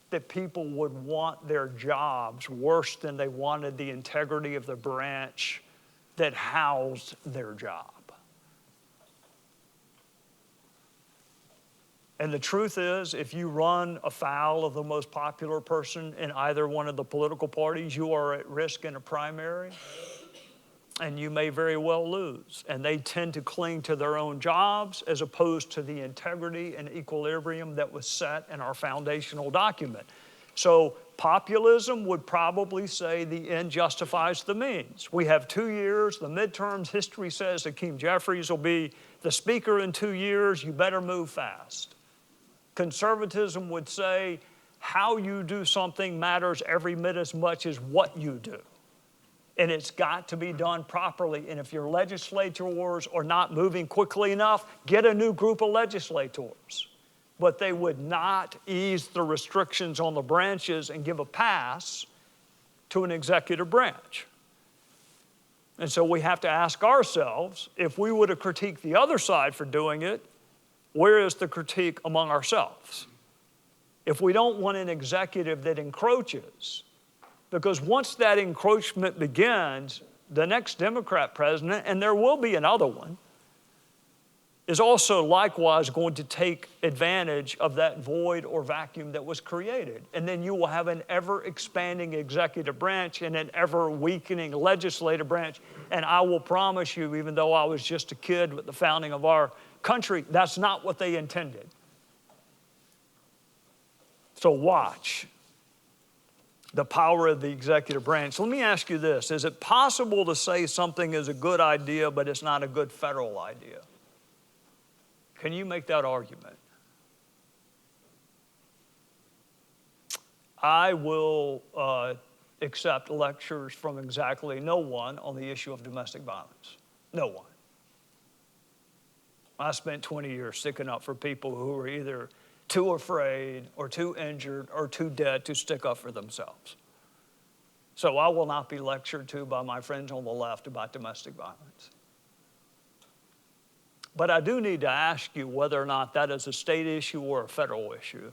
that people would want their jobs worse than they wanted the integrity of the branch that housed their job. And the truth is, if you run afoul of the most popular person in either one of the political parties, you are at risk in a primary, and you may very well lose. And they tend to cling to their own jobs as opposed to the integrity and equilibrium that was set in our foundational document. So populism would probably say the end justifies the means. We have 2 years, the midterms, history says Hakeem Jeffries will be the speaker in 2 years, you better move fast. Conservatism would say how you do something matters every bit as much as what you do. And it's got to be done properly. And if your legislators are not moving quickly enough, get a new group of legislators. But they would not ease the restrictions on the branches and give a pass to an executive branch. And so we have to ask ourselves, if we were to critique the other side for doing it, where is the critique among ourselves? If we don't want an executive that encroaches, because once that encroachment begins, the next Democrat president, and there will be another one, is also likewise going to take advantage of that void or vacuum that was created. And then you will have an ever-expanding executive branch and an ever-weakening legislative branch. And I will promise you, even though I was just a kid with the founding of our country, that's not what they intended. So watch the power of the executive branch. Let me ask you this. Is it possible to say something is a good idea, but it's not a good federal idea? Can you make that argument? I will accept lectures from exactly no one on the issue of domestic violence. No one. I spent 20 years sticking up for people who were either too afraid or too injured or too dead to stick up for themselves. So I will not be lectured to by my friends on the left about domestic violence. But I do need to ask you whether or not that is a state issue or a federal issue.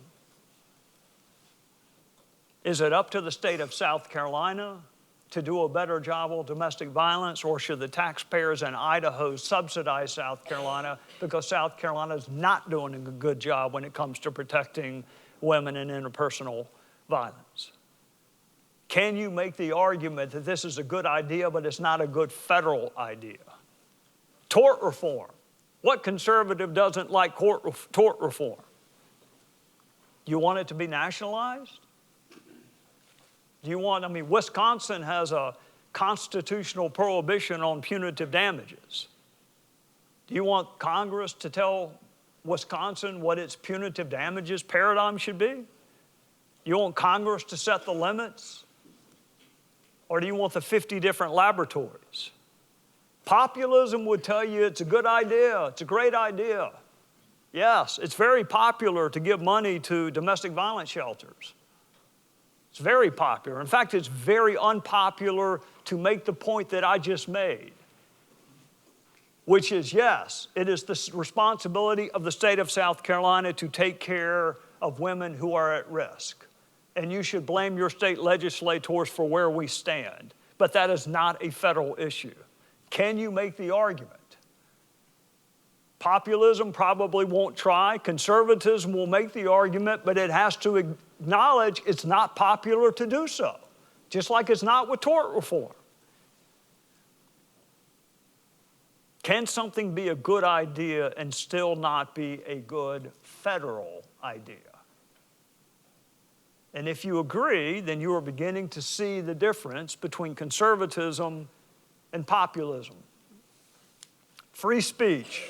Is it up to the state of South Carolina to do a better job on domestic violence, or should the taxpayers in Idaho subsidize South Carolina because South Carolina is not doing a good job when it comes to protecting women in interpersonal violence? Can you make the argument that this is a good idea, but it's not a good federal idea? Tort reform. What conservative doesn't like tort reform? Do you want it to be nationalized? Do you want, Wisconsin has a constitutional prohibition on punitive damages. Do you want Congress to tell Wisconsin what its punitive damages paradigm should be? You want Congress to set the limits? Or do you want the 50 different laboratories? Populism would tell you it's a good idea, it's a great idea. Yes, it's very popular to give money to domestic violence shelters. It's very popular. In fact, it's very unpopular to make the point that I just made, which is, yes, it is the responsibility of the state of South Carolina to take care of women who are at risk. And you should blame your state legislators for where we stand. But that is not a federal issue. Can you make the argument? Populism probably won't try. Conservatism will make the argument, but it has to acknowledge it's not popular to do so, just like it's not with tort reform. Can something be a good idea and still not be a good federal idea? And if you agree, then you are beginning to see the difference between conservatism and populism. Free speech.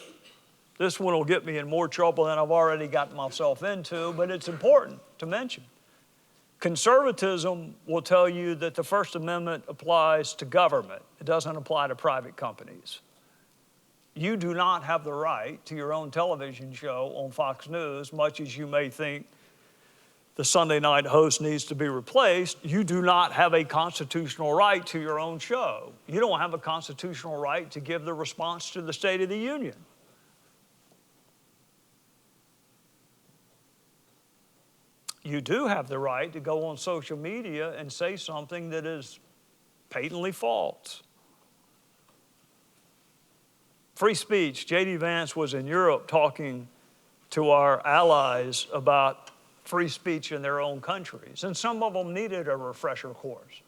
This one will get me in more trouble than I've already gotten myself into, but it's important to mention. Conservatism will tell you that the First Amendment applies to government. It doesn't apply to private companies. You do not have the right to your own television show on Fox News, much as you may think the Sunday night host needs to be replaced. You do not have a constitutional right to your own show. You don't have a constitutional right to give the response to the State of the Union. You do have the right to go on social media and say something that is patently false. Free speech. J.D. Vance was in Europe talking to our allies about free speech in their own countries, and some of them needed a refresher course.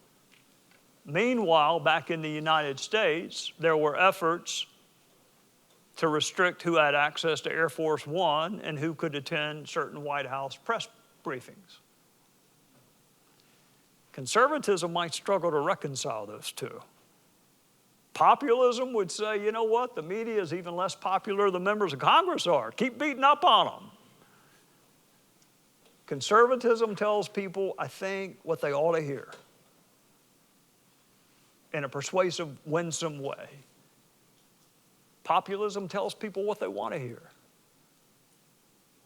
Meanwhile, back in the United States, there were efforts to restrict who had access to Air Force One and who could attend certain White House press briefings. Conservatism might struggle to reconcile those two. Populism would say, you know what, the media is even less popular than members of Congress are. Keep beating up on them. Conservatism tells people, I think, what they ought to hear in a persuasive, winsome way. Populism tells people what they want to hear.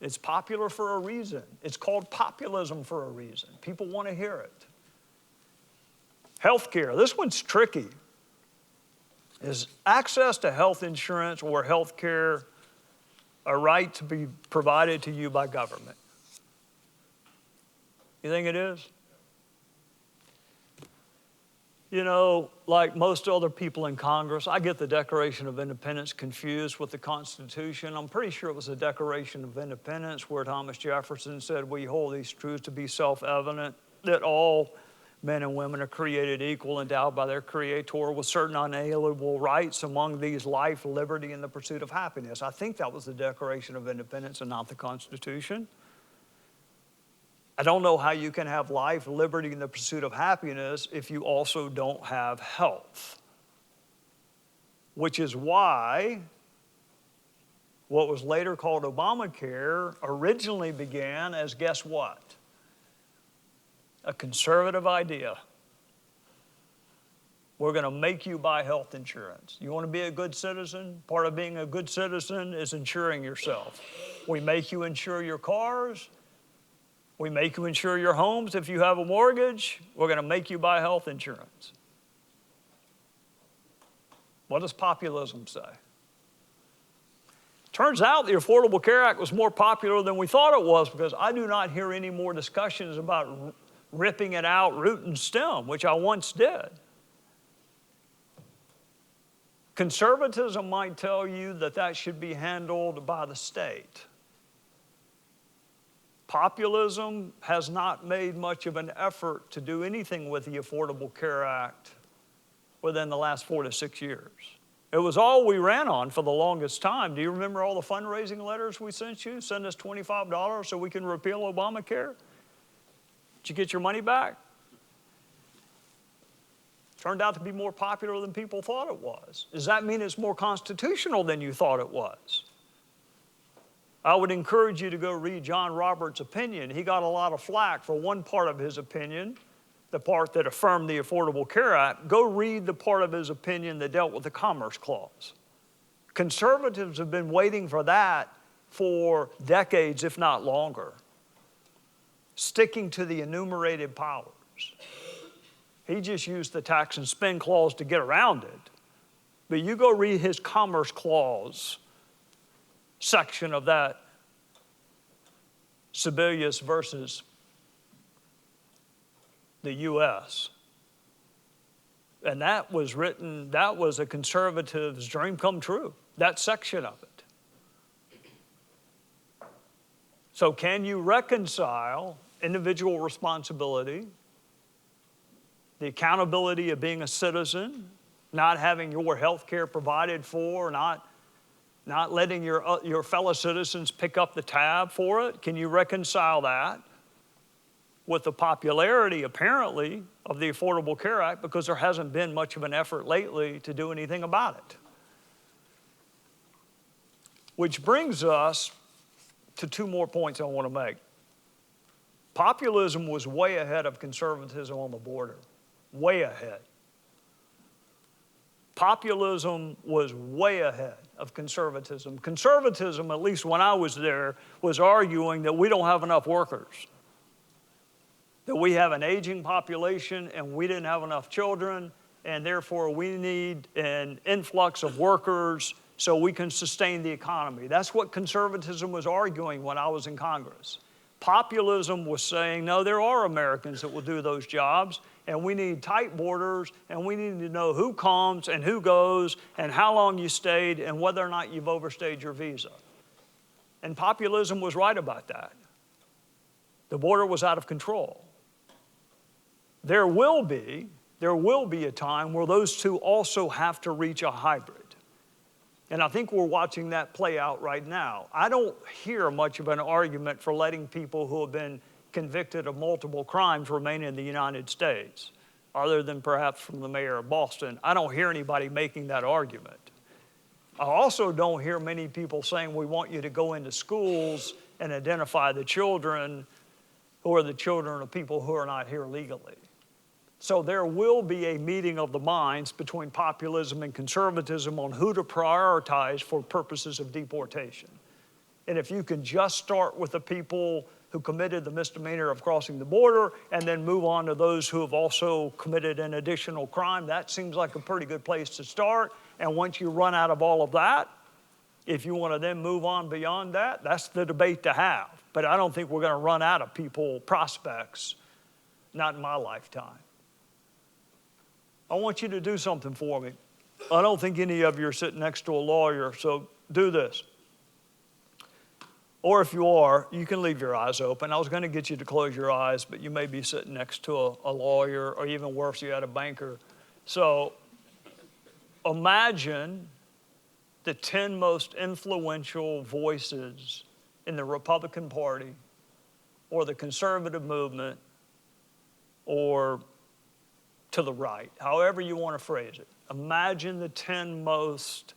It's popular for a reason. It's called populism for a reason. People want to hear it. Healthcare. This one's tricky. Is access to health insurance or health care a right to be provided to you by government? You think it is? You know, like most other people in Congress, I get the Declaration of Independence confused with the Constitution. I'm pretty sure it was the Declaration of Independence where Thomas Jefferson said, we hold these truths to be self-evident, that all men and women are created equal, endowed by their Creator with certain unalienable rights, among these life, liberty, and the pursuit of happiness. I think that was the Declaration of Independence and not the Constitution. I don't know how you can have life, liberty, and the pursuit of happiness if you also don't have health. Which is why what was later called Obamacare originally began as, guess what? A conservative idea. We're going to make you buy health insurance. You want to be a good citizen? Part of being a good citizen is insuring yourself. We make you insure your cars. We make you insure your homes if you have a mortgage. We're going to make you buy health insurance. What does populism say? Turns out the Affordable Care Act was more popular than we thought it was, because I do not hear any more discussions about ripping it out root and stem, which I once did. Conservatism might tell you that that should be handled by the state. Populism has not made much of an effort to do anything with the Affordable Care Act within the last 4 to 6 years. It was all we ran on for the longest time. Do you remember all the fundraising letters we sent you? Send us $25 so we can repeal Obamacare? Did you get your money back? Turned out to be more popular than people thought it was. Does that mean it's more constitutional than you thought it was? I would encourage you to go read John Roberts' opinion. He got a lot of flack for one part of his opinion, the part that affirmed the Affordable Care Act. Go read the part of his opinion that dealt with the Commerce Clause. Conservatives have been waiting for that for decades, if not longer, sticking to the enumerated powers. He just used the tax and spend clause to get around it. But you go read his Commerce Clause section of that Sebelius versus the U.S. And that was written, that was a conservative's dream come true, that section of it. So can you reconcile individual responsibility, the accountability of being a citizen, not having your health care provided for, not letting your fellow citizens pick up the tab for it? Can you reconcile that with the popularity, apparently, of the Affordable Care Act, because there hasn't been much of an effort lately to do anything about it? Which brings us to two more points I want to make. Populism was way ahead of conservatism on the border, way ahead. Populism was way ahead of conservatism. Conservatism, at least when I was there, was arguing that we don't have enough workers, that we have an aging population and we didn't have enough children, and therefore we need an influx of workers so we can sustain the economy. That's what conservatism was arguing when I was in Congress. Populism was saying, no, there are Americans that will do those jobs, and we need tight borders, and we need to know who comes and who goes and how long you stayed and whether or not you've overstayed your visa. And populism was right about that. The border was out of control. There will be a time where those two also have to reach a hybrid. And I think we're watching that play out right now. I don't hear much of an argument for letting people who have been convicted of multiple crimes remain in the United States, other than perhaps from the mayor of Boston. I don't hear anybody making that argument. I also don't hear many people saying we want you to go into schools and identify the children who are the children of people who are not here legally. So there will be a meeting of the minds between populism and conservatism on who to prioritize for purposes of deportation. And if you can just start with the people who committed the misdemeanor of crossing the border and then move on to those who have also committed an additional crime, that seems like a pretty good place to start. And once you run out of all of that, if you want to then move on beyond that, that's the debate to have. But I don't think we're going to run out of people, prospects, not in my lifetime. I want you to do something for me. I don't think any of you are sitting next to a lawyer, so do this. Or if you are, you can leave your eyes open. I was going to get you to close your eyes, but you may be sitting next to a lawyer, or even worse, you had a banker. So imagine the 10 most influential voices in the Republican Party or the conservative movement or to the right, however you want to phrase it. Imagine the 10 most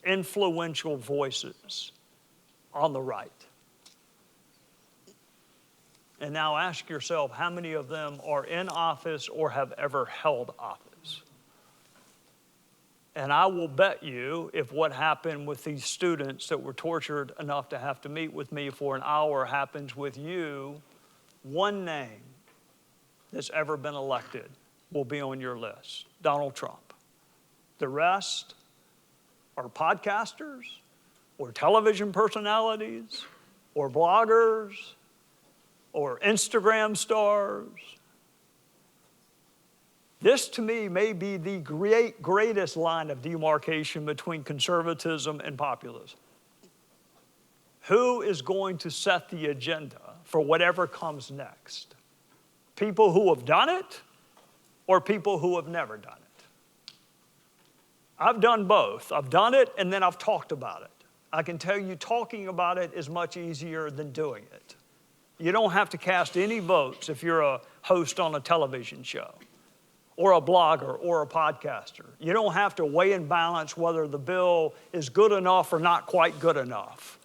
influential voices on the right. And now ask yourself, how many of them are in office or have ever held office? And I will bet you if what happened with these students that were tortured enough to have to meet with me for an hour happens with you, one name that's ever been elected will be on your list: Donald Trump. The rest are podcasters or television personalities or bloggers or Instagram stars. This, to me, may be the greatest line of demarcation between conservatism and populism. Who is going to set the agenda for whatever comes next? People who have done it or people who have never done it? I've done both. I've done it and then I've talked about it. I can tell you talking about it is much easier than doing it. You don't have to cast any votes if you're a host on a television show or a blogger or a podcaster. You don't have to weigh and balance whether the bill is good enough or not quite good enough.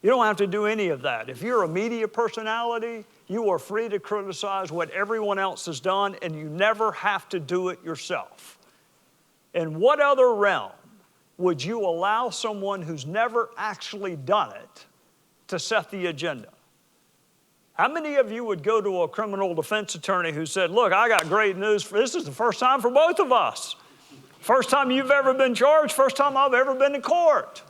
You don't have to do any of that. If you're a media personality, you are free to criticize what everyone else has done, and you never have to do it yourself. In what other realm would you allow someone who's never actually done it to set the agenda? How many of you would go to a criminal defense attorney who said, look, I got great news. This is the first time for both of us. First time you've ever been charged, first time I've ever been to court.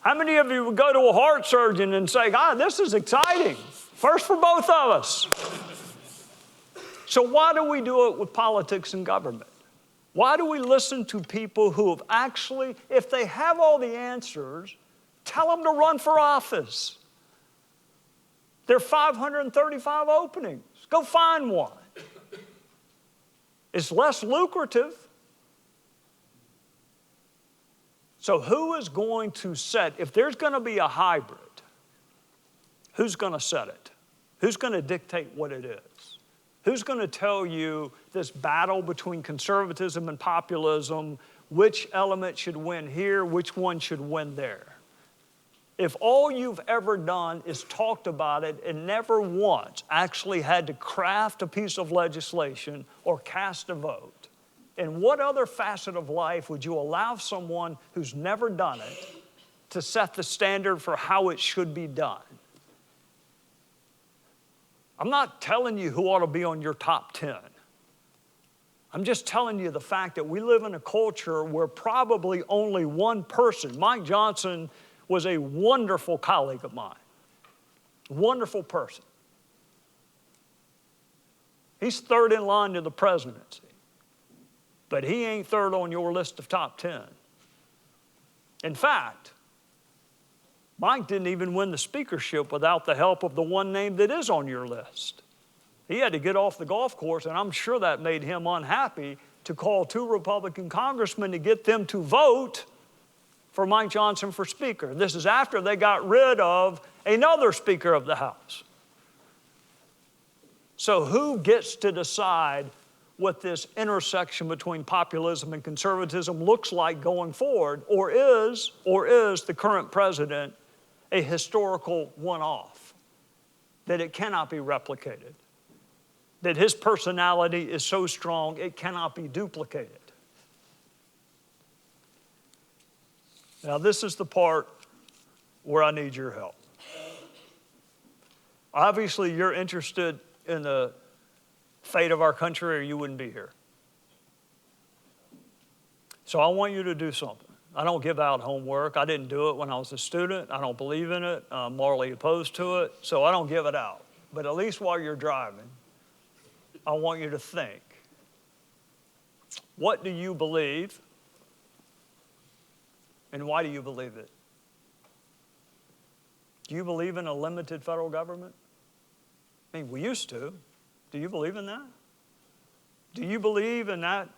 How many of you would go to a heart surgeon and say, God, this is exciting. First for both of us. So why do we do it with politics and government? Why do we listen to people who have actually, if they have all the answers, tell them to run for office? There are 535 openings. Go find one. It's less lucrative. So who is going to set, if there's going to be a hybrid, who's going to set it? Who's going to dictate what it is? Who's going to tell you this battle between conservatism and populism, which element should win here, which one should win there? If all you've ever done is talked about it and never once actually had to craft a piece of legislation or cast a vote, in what other facet of life would you allow someone who's never done it to set the standard for how it should be done? I'm not telling you who ought to be on your top 10. I'm just telling you the fact that we live in a culture where probably only one person, Mike Johnson was a wonderful colleague of mine, wonderful person. He's third in line to the presidency, but he ain't third on your list of top 10. In fact, Mike didn't even win the speakership without the help of the one name that is on your list. He had to get off the golf course, and I'm sure that made him unhappy to call 2 Republican congressmen to get them to vote for Mike Johnson for Speaker. This is after they got rid of another Speaker of the House. So who gets to decide what this intersection between populism and conservatism looks like going forward, or is the current president a historical one-off, that it cannot be replicated, that his personality is so strong it cannot be duplicated? Now, this is the part where I need your help. Obviously, you're interested in the fate of our country, or you wouldn't be here. So I want you to do something. I don't give out homework. I didn't do it when I was a student. I don't believe in it. I'm morally opposed to it, so I don't give it out. But at least while you're driving, I want you to think. What do you believe? And why do you believe it? Do you believe in a limited federal government? I mean, we used to. Do you believe in that? Do you believe in that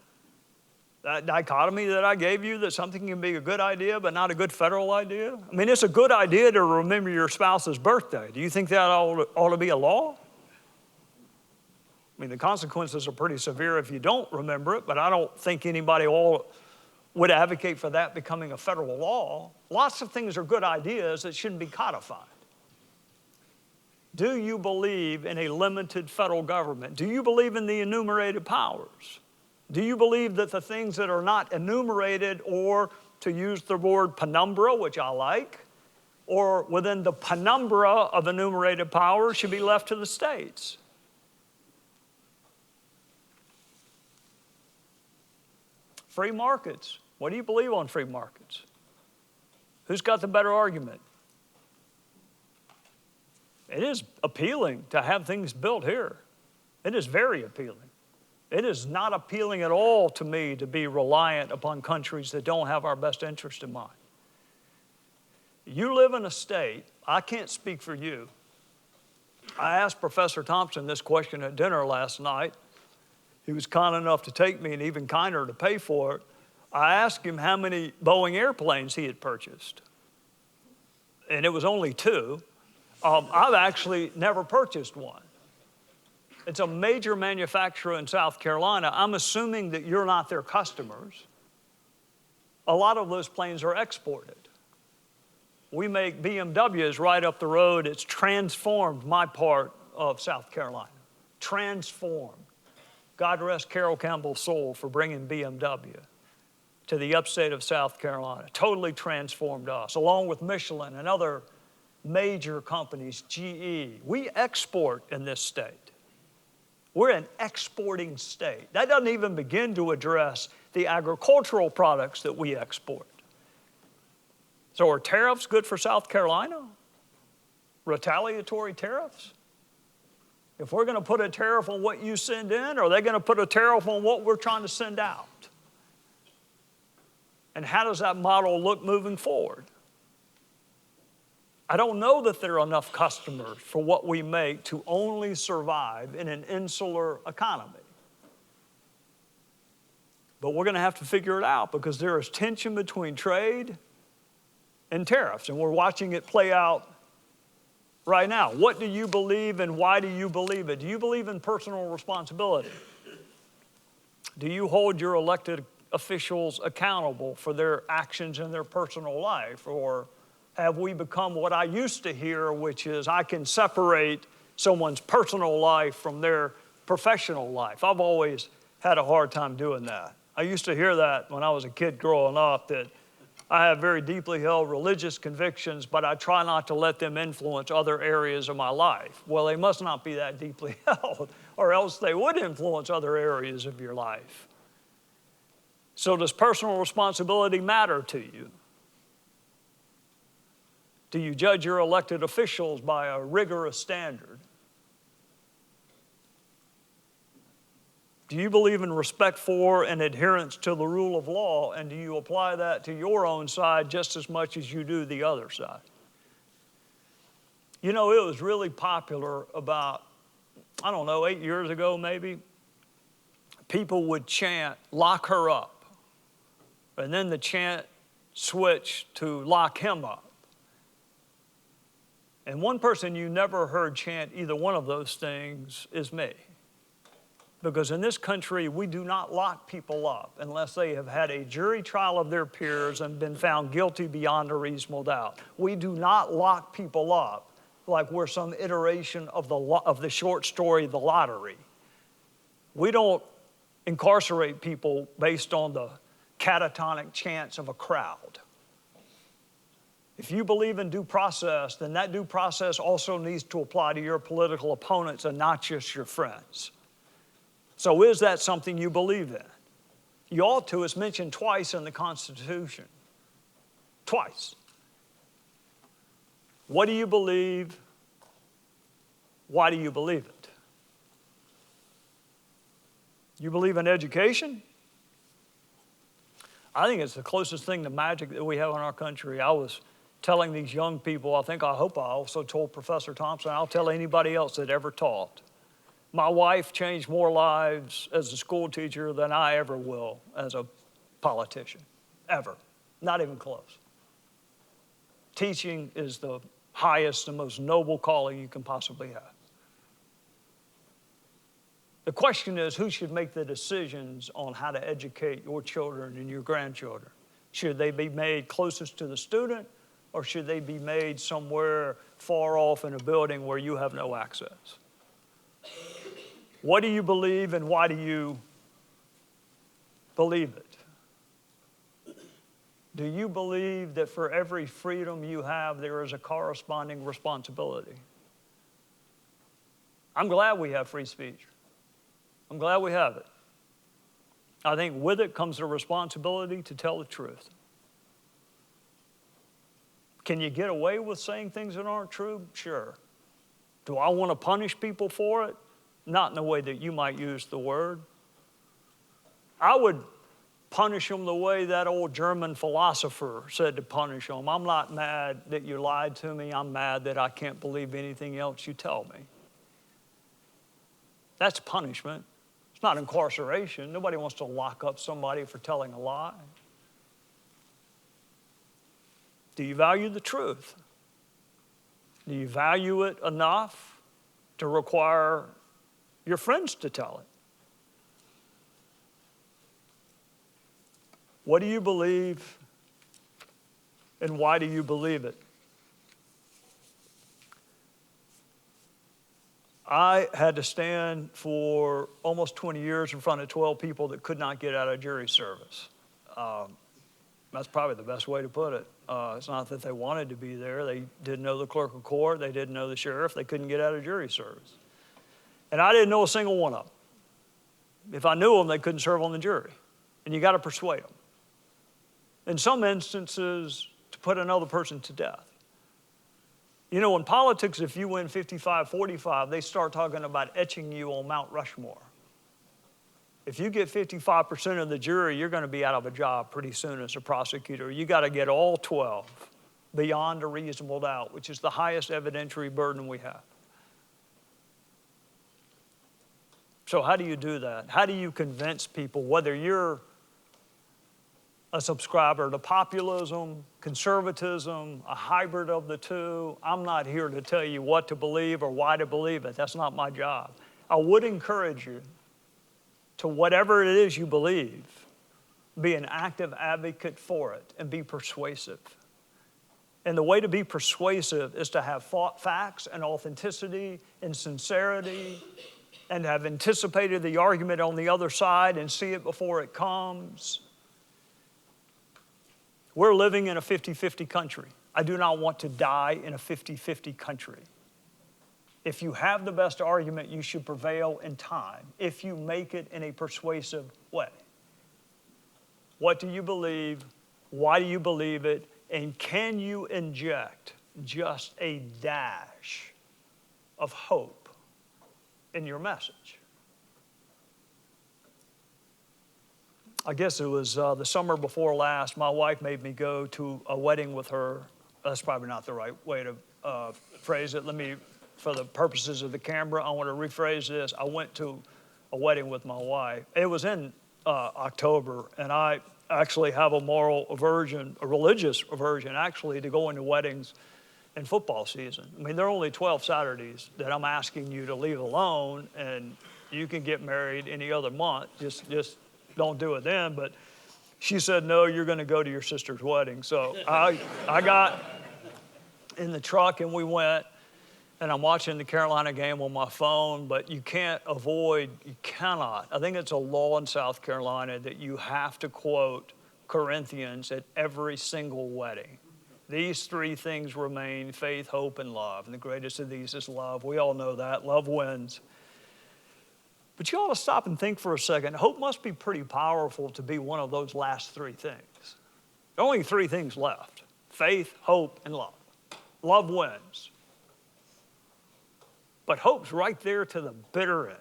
dichotomy that I gave you, that something can be a good idea but not a good federal idea? I mean, it's a good idea to remember your spouse's birthday. Do you think that ought to be a law? I mean, the consequences are pretty severe if you don't remember it, but I don't think anybody would advocate for that becoming a federal law. Lots of things are good ideas that shouldn't be codified. Do you believe in a limited federal government? Do you believe in the enumerated powers? Do you believe that the things that are not enumerated, or to use the word penumbra, which I like, or within the penumbra of enumerated powers, should be left to the states? Free markets. What do you believe on free markets? Who's got the better argument? It is appealing to have things built here. It is very appealing. It is not appealing at all to me to be reliant upon countries that don't have our best interest in mind. You live in a state, I can't speak for you. I asked Professor Thompson this question at dinner last night. He was kind enough to take me and even kinder to pay for it. I asked him how many Boeing airplanes he had purchased, and it was only 2. I've actually never purchased one. It's a major manufacturer in South Carolina. I'm assuming that you're not their customers. A lot of those planes are exported. We make BMWs right up the road. It's transformed my part of South Carolina. Transformed. God rest Carol Campbell's soul for bringing BMW to the upstate of South Carolina. Totally transformed us, along with Michelin and other major companies, GE. We export in this state. We're an exporting state. That doesn't even begin to address the agricultural products that we export. So are tariffs good for South Carolina? Retaliatory tariffs? If we're going to put a tariff on what you send in, are they going to put a tariff on what we're trying to send out? And how does that model look moving forward? I don't know that there are enough customers for what we make to only survive in an insular economy. But we're going to have to figure it out because there is tension between trade and tariffs, and we're watching it play out right now. What do you believe and why do you believe it? Do you believe in personal responsibility? Do you hold your elected officials accountable for their actions in their personal life? Or have we become what I used to hear, which is I can separate someone's personal life from their professional life? I've always had a hard time doing that. I used to hear that when I was a kid growing up, that I have very deeply held religious convictions, but I try not to let them influence other areas of my life. Well, they must not be that deeply held, or else they would influence other areas of your life. So does personal responsibility matter to you? Do you judge your elected officials by a rigorous standard? Do you believe in respect for and adherence to the rule of law, and do you apply that to your own side just as much as you do the other side? You know, it was really popular about, 8 years ago maybe. People would chant, "Lock her up." And then the chant switched to "Lock him up." And one person you never heard chant either one of those things is me. Because in this country, we do not lock people up unless they have had a jury trial of their peers and been found guilty beyond a reasonable doubt. We do not lock people up like we're some iteration of the short story, The Lottery. We don't incarcerate people based on the catatonic chants of a crowd. If you believe in due process, then that due process also needs to apply to your political opponents and not just your friends. So is that something you believe in? You ought to. It's mentioned twice in the Constitution. Twice. What do you believe? Why do you believe it? You believe in education? I think it's the closest thing to magic that we have in our country. I was telling these young people, I hope I also told Professor Thompson, I'll tell anybody else that ever taught. My wife changed more lives as a school teacher than I ever will as a politician, ever, not even close. Teaching is the highest and most noble calling you can possibly have. The question is, who should make the decisions on how to educate your children and your grandchildren? Should they be made closest to the student, or should they be made somewhere far off in a building where you have no access? What do you believe and why do you believe it? Do you believe that for every freedom you have, there is a corresponding responsibility? I'm glad we have free speech. I'm glad we have it. I think with it comes the responsibility to tell the truth. Can you get away with saying things that aren't true? Sure. Do I want to punish people for it? Not in the way that you might use the word. I would punish them the way that old German philosopher said to punish them. I'm not mad that you lied to me. I'm mad that I can't believe anything else you tell me. That's punishment. It's not incarceration. Nobody wants to lock up somebody for telling a lie. Do you value the truth? Do you value it enough to require your friends to tell it? What do you believe, and why do you believe it? I had to stand for almost 20 years in front of 12 people that could not get out of jury service. That's probably the best way to put it. It's not that they wanted to be there. They didn't know the clerk of court. They didn't know the sheriff. They couldn't get out of jury service. And I didn't know a single one of them. If I knew them, they couldn't serve on the jury. And you got to persuade them. In some instances, to put another person to death. You know, in politics, if you win 55-45, they start talking about etching you on Mount Rushmore. If you get 55% of the jury, you're going to be out of a job pretty soon as a prosecutor. You got to get all 12 beyond a reasonable doubt, which is the highest evidentiary burden we have. So how do you do that? How do you convince people, whether you're a subscriber to populism, conservatism, a hybrid of the two? I'm not here to tell you what to believe or why to believe it. That's not my job. I would encourage you to, whatever it is you believe, be an active advocate for it and be persuasive. And the way to be persuasive is to have facts and authenticity and sincerity and have anticipated the argument on the other side and see it before it comes. We're living in a 50-50 country. I do not want to die in a 50-50 country. If you have the best argument, you should prevail in time if you make it in a persuasive way. What do you believe? Why do you believe it? And can you inject just a dash of hope in your message? I guess it was the summer before last, my wife made me go to a wedding with her. That's probably not the right way to phrase it. For the purposes of the camera, I want to rephrase this. I went to a wedding with my wife. It was in October, and I actually have a moral aversion, a religious aversion, actually, to going to weddings in football season. I mean, there are only 12 Saturdays that I'm asking you to leave alone, and you can get married any other month. Just don't do it then. But she said, no, you're going to go to your sister's wedding. So I got in the truck and we went, and I'm watching the Carolina game on my phone, but you cannot, I think it's a law in South Carolina that you have to quote Corinthians at every single wedding. These three things remain: faith, hope, and love. And the greatest of these is love. We all know that. Love wins. But you ought to stop and think for a second. Hope must be pretty powerful to be one of those last three things. There are only three things left: faith, hope, and love. Love wins. But hope's right there to the bitter end.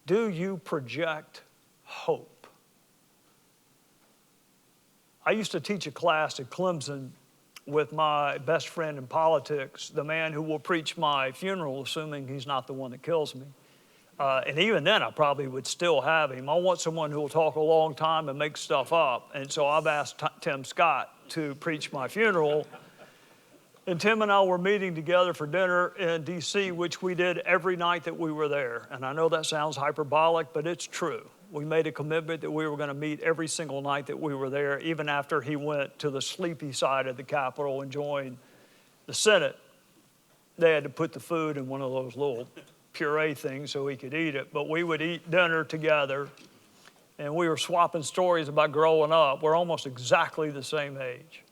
Do you project hope? I used to teach a class at Clemson with my best friend in politics, the man who will preach my funeral, assuming he's not the one that kills me. And even then, I probably would still have him. I want someone who will talk a long time and make stuff up. And so I've asked Tim Scott to preach my funeral. And Tim and I were meeting together for dinner in D.C., which we did every night that we were there. And I know that sounds hyperbolic, but it's true. We made a commitment that we were going to meet every single night that we were there, even after he went to the sleepy side of the Capitol and joined the Senate. They had to put the food in one of those little puree things so he could eat it. But we would eat dinner together, and we were swapping stories about growing up. We're almost exactly the same age.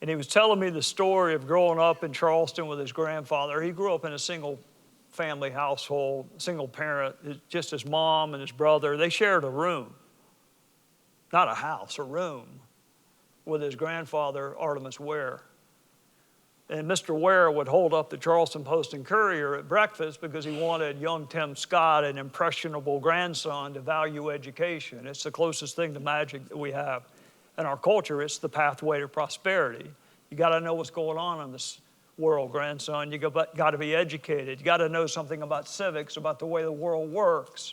And he was telling me the story of growing up in Charleston with his grandfather. He grew up in a single-family household, single parent, just his mom and his brother. They shared a room, not a house, a room, with his grandfather, Artemus Ware. And Mr. Ware would hold up the Charleston Post and Courier at breakfast because he wanted young Tim Scott, an impressionable grandson, to value education. It's the closest thing to magic that we have. In our culture, it's the pathway to prosperity. You got to know what's going on in this world, grandson. You got to be educated. You got to know something about civics, about the way the world works.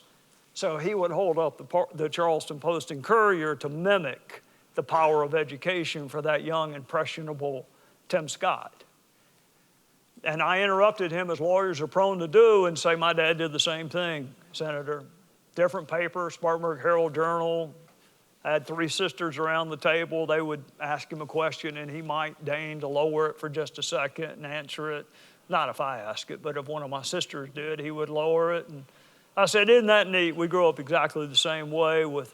So he would hold up the Charleston Post and Courier to mimic the power of education for that young, impressionable Tim Scott. And I interrupted him, as lawyers are prone to do, and say, my dad did the same thing, Senator. Different paper, Spartanburg Herald-Journal. I had 3 sisters around the table. They would ask him a question, and he might deign to lower it for just a second and answer it. Not if I ask it, but if one of my sisters did, he would lower it. And I said, isn't that neat? We grew up exactly the same way, with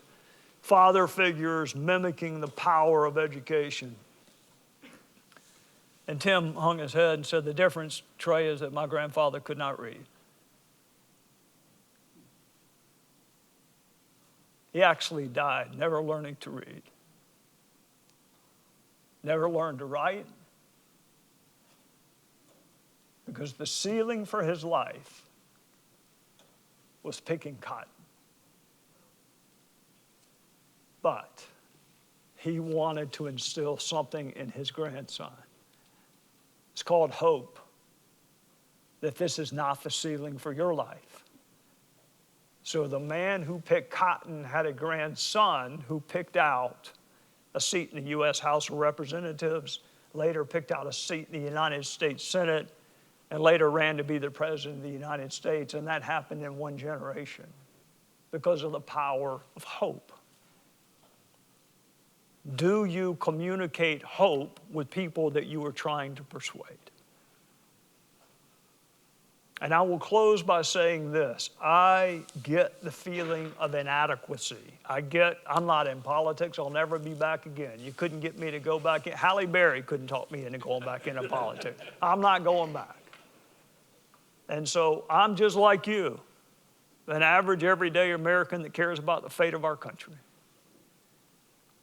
father figures mimicking the power of education. And Tim hung his head and said, the difference, Trey, is that my grandfather could not read. He actually died never learning to read, never learned to write, because the ceiling for his life was picking cotton. But he wanted to instill something in his grandson. It's called hope, that this is not the ceiling for your life. So the man who picked cotton had a grandson who picked out a seat in the U.S. House of Representatives, later picked out a seat in the United States Senate, and later ran to be the President of the United States. And that happened in one generation because of the power of hope. Do you communicate hope with people that you are trying to persuade? And I will close by saying this. I get the feeling of inadequacy. I'm not in politics. I'll never be back again. You couldn't get me to go back in. Halle Berry couldn't talk me into going back into politics. I'm not going back. And so I'm just like you, an average, everyday American that cares about the fate of our country.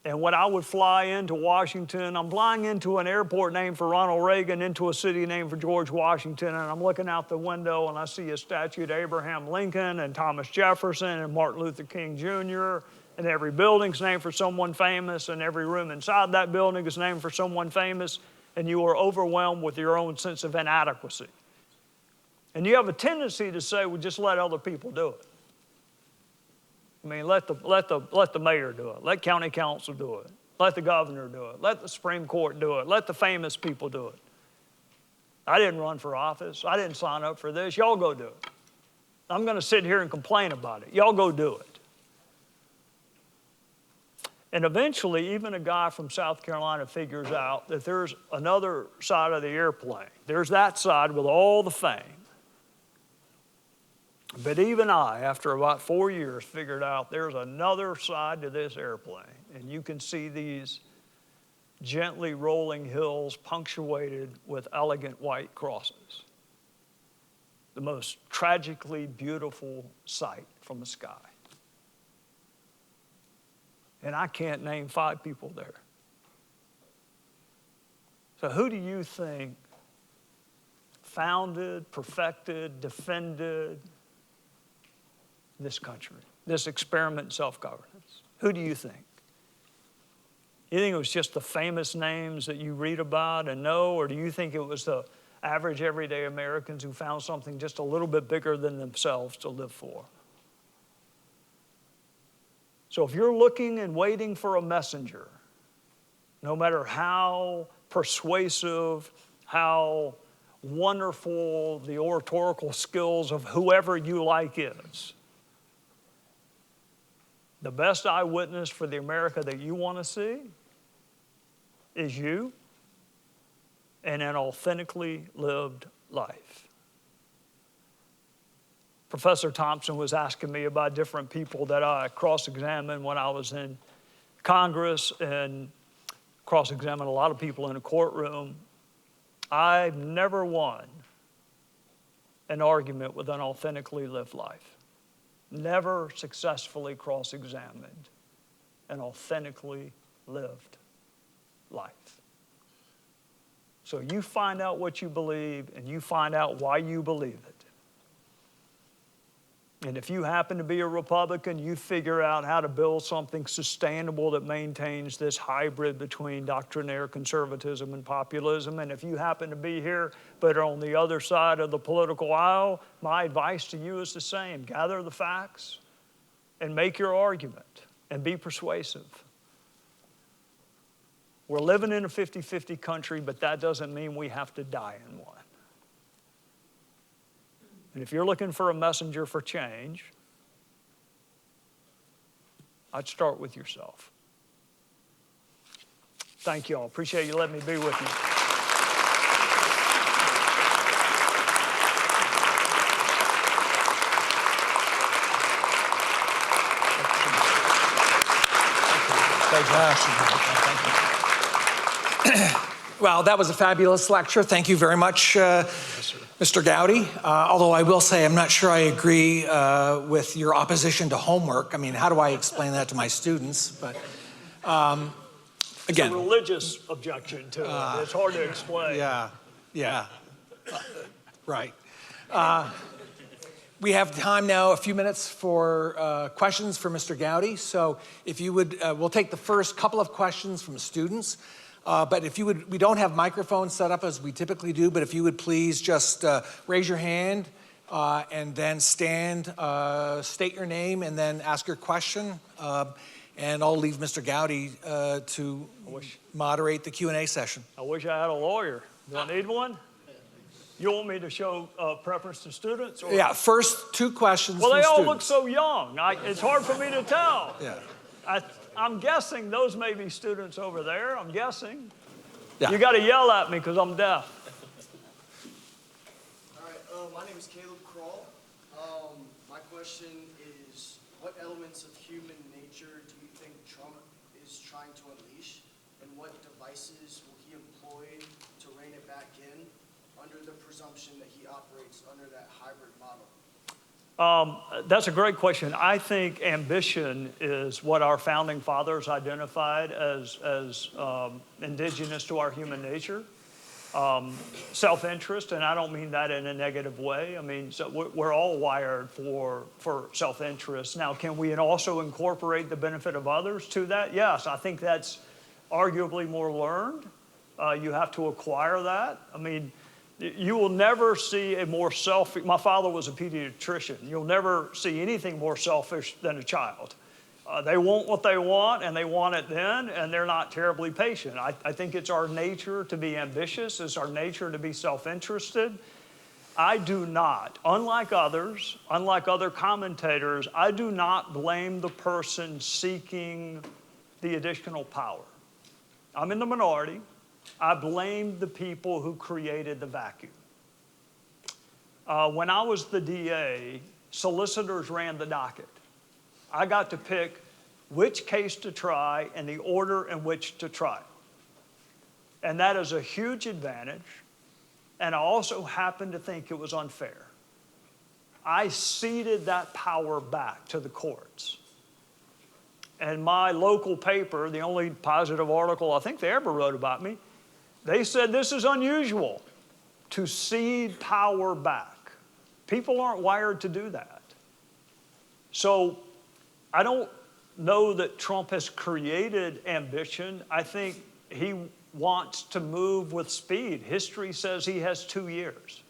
And when I would fly into Washington, I'm flying into an airport named for Ronald Reagan, into a city named for George Washington, and I'm looking out the window and I see a statue to Abraham Lincoln and Thomas Jefferson and Martin Luther King Jr., and every building's named for someone famous, and every room inside that building is named for someone famous, and you are overwhelmed with your own sense of inadequacy. And you have a tendency to say, well, just let other people do it. I mean, let the mayor do it. Let county council do it. Let the governor do it. Let the Supreme Court do it. Let the famous people do it. I didn't run for office. I didn't sign up for this. Y'all go do it. I'm going to sit here and complain about it. Y'all go do it. And eventually, even a guy from South Carolina figures out that there's another side of the airplane. There's that side with all the fame. But even I, after about 4 years, figured out there's another side to this airplane. And you can see these gently rolling hills punctuated with elegant white crosses. The most tragically beautiful sight from the sky. And I can't name 5 people there. So who do you think founded, perfected, defended this country, this experiment in self-governance? Who do you think? You think it was just the famous names that you read about and know, or do you think it was the average, everyday Americans who found something just a little bit bigger than themselves to live for? So if you're looking and waiting for a messenger, no matter how persuasive, how wonderful the oratorical skills of whoever you like is, the best eyewitness for the America that you want to see is you and an authentically lived life. Professor Thompson was asking me about different people that I cross-examined when I was in Congress and cross-examined a lot of people in a courtroom. I've never won an argument with an authentically lived life. Never successfully cross-examined an authentically lived life. So you find out what you believe, and you find out why you believe it. And if you happen to be a Republican, you figure out how to build something sustainable that maintains this hybrid between doctrinaire conservatism and populism. And if you happen to be here but are on the other side of the political aisle, my advice to you is the same. Gather the facts and make your argument and be persuasive. We're living in a 50-50 country, but that doesn't mean we have to die in one. And if you're looking for a messenger for change, I'd start with yourself. Thank you all. Appreciate you letting me be with you. Well, that was a fabulous lecture. Thank you very much, Mr. Gowdy. Although I will say I'm not sure I agree with your opposition to homework. I mean, how do I explain that to my students? But again, it's a religious objection to it. It's hard to explain. Yeah, right. We have time now, a few minutes for questions for Mr. Gowdy. So if you would, we'll take the first couple of questions from students. But if you would, we don't have microphones set up as we typically do, but if you would please just raise your hand and then stand, state your name, and then ask your question. And I'll leave Mr. Gowdy to moderate the Q&A session. I wish I had a lawyer. Do I need one? You want me to show preference to students? Or? Yeah, first two questions Well, from they all students. look so young. It's hard for me to tell. Yeah. I'm guessing those may be students over there. I'm guessing. Yeah. You got to yell at me because I'm deaf. All right, my name is Caleb Kroll. My question is, what elements of human nature do you think Trump is trying to unleash, and what devices will he employ to rein it back in under the presumption that he operates under that hybrid model? That's a great question. I think ambition is what our founding fathers identified as indigenous to our human nature. Self-interest, and I don't mean that in a negative way. I mean, so we're all wired for self-interest. Now, can we also incorporate the benefit of others to that? Yes, I think that's arguably more learned. You have to acquire that. I mean, you will never see a more selfish, my father was a pediatrician. You'll never see anything more selfish than a child. They want what they want, and they want it then, and they're not terribly patient. I think it's our nature to be ambitious. It's our nature to be self-interested. I do not, unlike others, unlike other commentators, I do not blame the person seeking the additional power. I'm in the minority. I blame the people who created the vacuum. When I was the DA, solicitors ran the docket. I got to pick which case to try and the order in which to try. And that is a huge advantage. And I also happen to think it was unfair. I ceded that power back to the courts. And my local paper, the only positive article I think they ever wrote about me, they said this is unusual to cede power back. People aren't wired to do that. So I don't know that Trump has created ambition. I think he wants to move with speed. History says he has 2 years.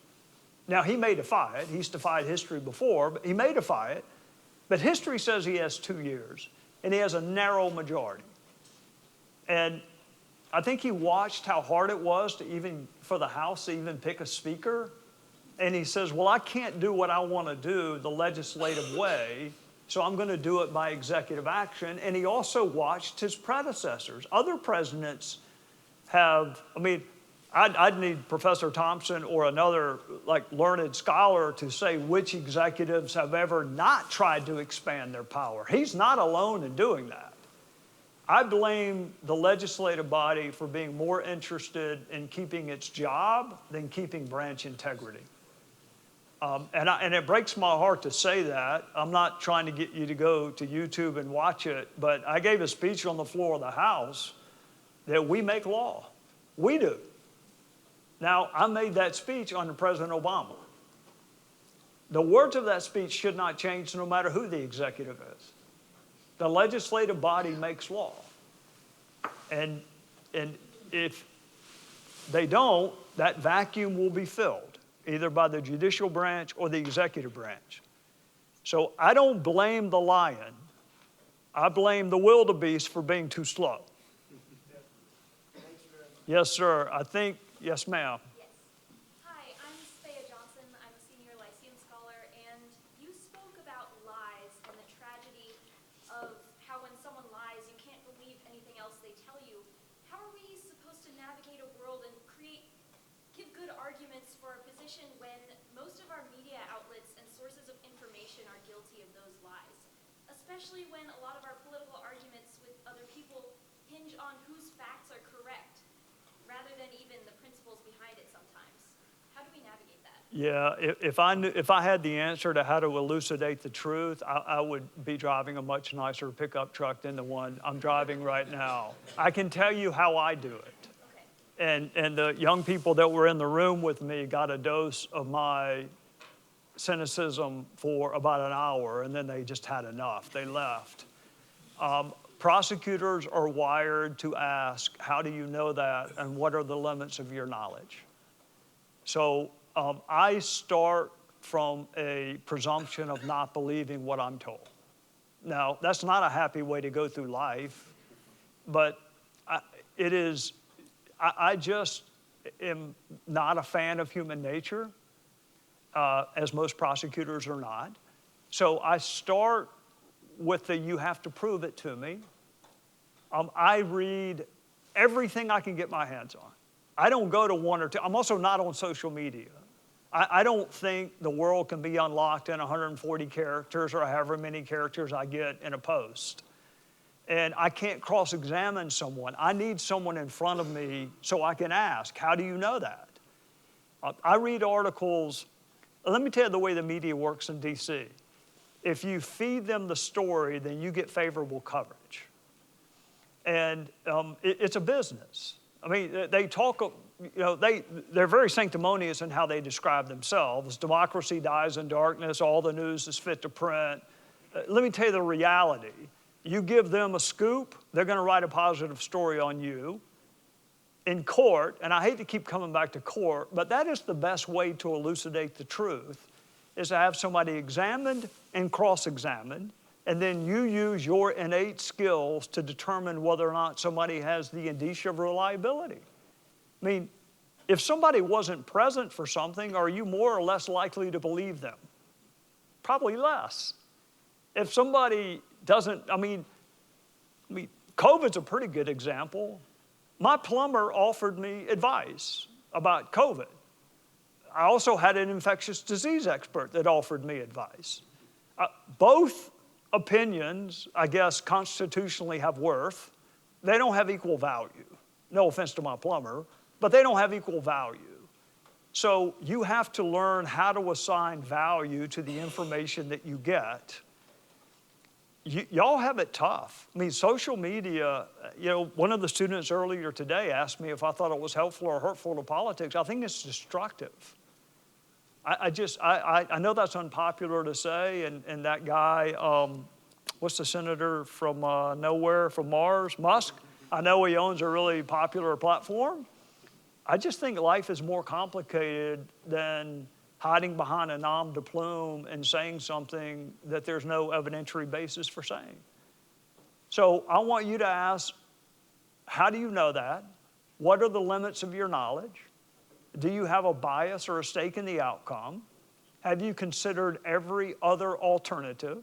Now, he may defy it. He's defied history before, but he may defy it. But history says he has 2 years, and he has a narrow majority. And I think he watched how hard it was to even, for the House to even pick a speaker. And he says, well, I can't do what I want to do the legislative way, so I'm going to do it by executive action. And he also watched his predecessors. Other presidents have, I mean, I'd need Professor Thompson or another learned scholar to say which executives have ever not tried to expand their power. He's not alone in doing that. I blame the legislative body for being more interested in keeping its job than keeping branch integrity. And it breaks my heart to say that. I'm not trying to get you to go to YouTube and watch it, but I gave a speech on the floor of the House that we make law. We do. Now, I made that speech under President Obama. The words of that speech should not change no matter who the executive is. The legislative body makes law. And if they don't, that vacuum will be filled, either by the judicial branch or the executive branch. So I don't blame the lion. I blame the wildebeest for being too slow. Yes, sir. I think, yes, ma'am. Yes. Hi, I'm Spaya Johnson. I'm a senior Lyceum scholar, and you spoke about lies and the tragedy of how when someone lies, you can't believe anything else they tell you. How are we supposed to navigate a world and give good arguments for a position when most of our media outlets and sources of information are guilty of those lies? Especially when a lot of our political arguments with other people hinge on whose facts are correct, rather than even the principles behind it sometimes. How do we navigate that? Yeah, if I had the answer to how to elucidate the truth, I would be driving a much nicer pickup truck than the one I'm driving right now. I can tell you how I do it. Okay. And the young people that were in the room with me got a dose of my cynicism for about an hour, and then they just had enough. They left. Prosecutors are wired to ask, how do you know that, and what are the limits of your knowledge? So I start from a presumption of not believing what I'm told. Now, that's not a happy way to go through life, but I just am not a fan of human nature, as most prosecutors are not. So I start with the you have to prove it to me. I read everything I can get my hands on. I don't go to one or two. I'm also not on social media. I don't think the world can be unlocked in 140 characters or however many characters I get in a post. And I can't cross-examine someone. I need someone in front of me so I can ask, how do you know that? I read articles. Let me tell you the way the media works in D.C. If you feed them the story, then you get favorable coverage. And it's a business. I mean, they talk, they're very sanctimonious in how they describe themselves. Democracy dies in darkness, all the news is fit to print. Let me tell you the reality. You give them a scoop, they're going to write a positive story on you. In court, and I hate to keep coming back to court, but that is the best way to elucidate the truth, is to have somebody examined and cross-examined, and then you use your innate skills to determine whether or not somebody has the indicia of reliability. I mean, if somebody wasn't present for something, are you more or less likely to believe them? Probably less. If somebody doesn't, I mean, COVID's a pretty good example. My plumber offered me advice about COVID. I also had an infectious disease expert that offered me advice. Both opinions, I guess, constitutionally have worth. They don't have equal value. No offense to my plumber, but they don't have equal value. So you have to learn how to assign value to the information that you get. Y'all have it tough. I mean, social media, one of the students earlier today asked me if I thought it was helpful or hurtful to politics. I think it's destructive. I know that's unpopular to say, and that guy, what's the senator from nowhere, from Mars, Musk? I know he owns a really popular platform. I just think life is more complicated than hiding behind a nom de plume and saying something that there's no evidentiary basis for saying. So I want you to ask, how do you know that? What are the limits of your knowledge? Do you have a bias or a stake in the outcome? Have you considered every other alternative?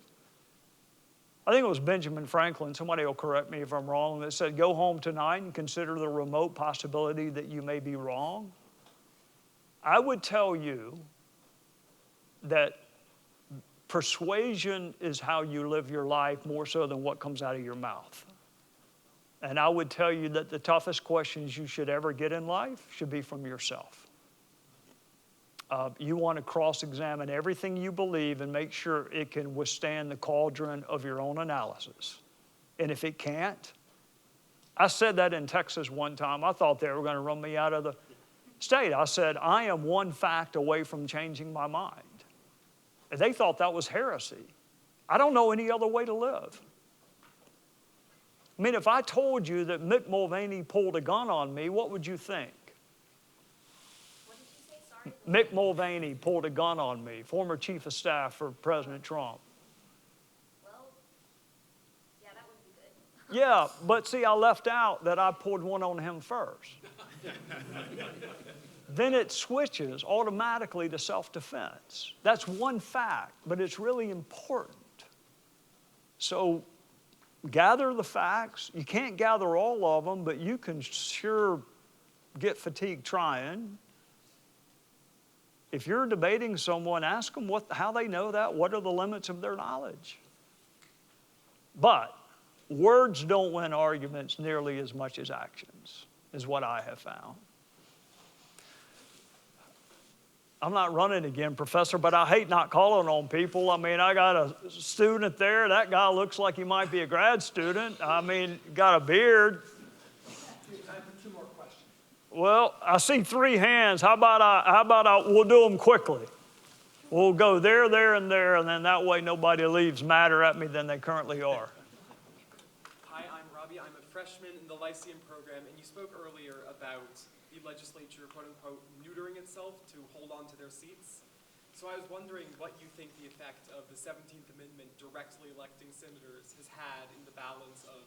I think it was Benjamin Franklin, somebody will correct me if I'm wrong, that said, go home tonight and consider the remote possibility that you may be wrong. I would tell you that persuasion is how you live your life more so than what comes out of your mouth. And I would tell you that the toughest questions you should ever get in life should be from yourself. You want to cross-examine everything you believe and make sure it can withstand the cauldron of your own analysis. And if it can't, I said that in Texas one time. I thought they were going to run me out of the state. I said, I am one fact away from changing my mind. And they thought that was heresy. I don't know any other way to live. I mean, if I told you that Mick Mulvaney pulled a gun on me, what would you think? What did you say? Sorry. Mick Mulvaney pulled a gun on me, former chief of staff for President Trump. Well, yeah, that wouldn't be good. Yeah, but see, I left out that I pulled one on him first. then it switches automatically to self-defense. That's one fact, but it's really important. So gather the facts. You can't gather all of them, but you can sure get fatigued trying. If you're debating someone, ask them how they know that. What are the limits of their knowledge? But words don't win arguments nearly as much as actions, is what I have found. I'm not running again, Professor, but I hate not calling on people. I mean, I got a student there. That guy looks like he might be a grad student. I mean, got a beard. Time for 2 more questions. Well, I see 3 hands. How about we'll do them quickly. We'll go there, and then that way nobody leaves madder at me than they currently are. Hi, I'm Robbie. I'm a freshman in the Lyceum program, and you spoke earlier about the legislature, quote unquote, neutering itself to hold on to their seats. So I was wondering what you think the effect of the 17th Amendment directly electing senators has had in the balance of,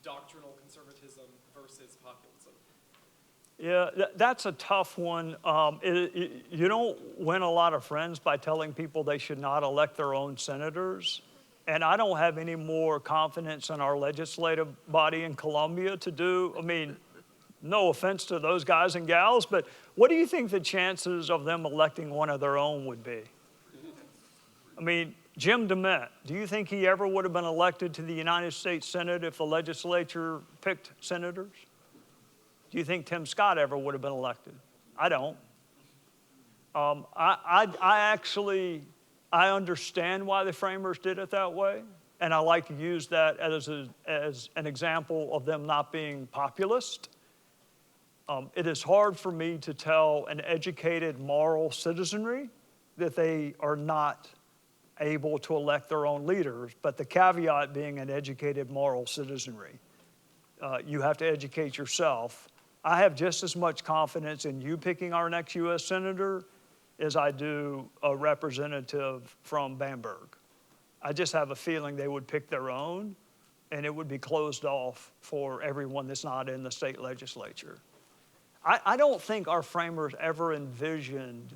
doctrinal conservatism versus populism. Yeah, that's a tough one. You don't win a lot of friends by telling people they should not elect their own senators. And I don't have any more confidence in our legislative body in Columbia to do, no offense to those guys and gals, but what do you think the chances of them electing one of their own would be? Jim DeMint, do you think he ever would have been elected to the United States Senate if the legislature picked senators? Do you think Tim Scott ever would have been elected? I don't. I understand why the framers did it that way, and I like to use that as an example of them not being populist. It is hard for me to tell an educated, moral citizenry that they are not able to elect their own leaders, but the caveat being an educated, moral citizenry. You have to educate yourself. I have just as much confidence in you picking our next U.S. Senator as I do a representative from Bamberg. I just have a feeling they would pick their own, and it would be closed off for everyone that's not in the state legislature. I don't think our framers ever envisioned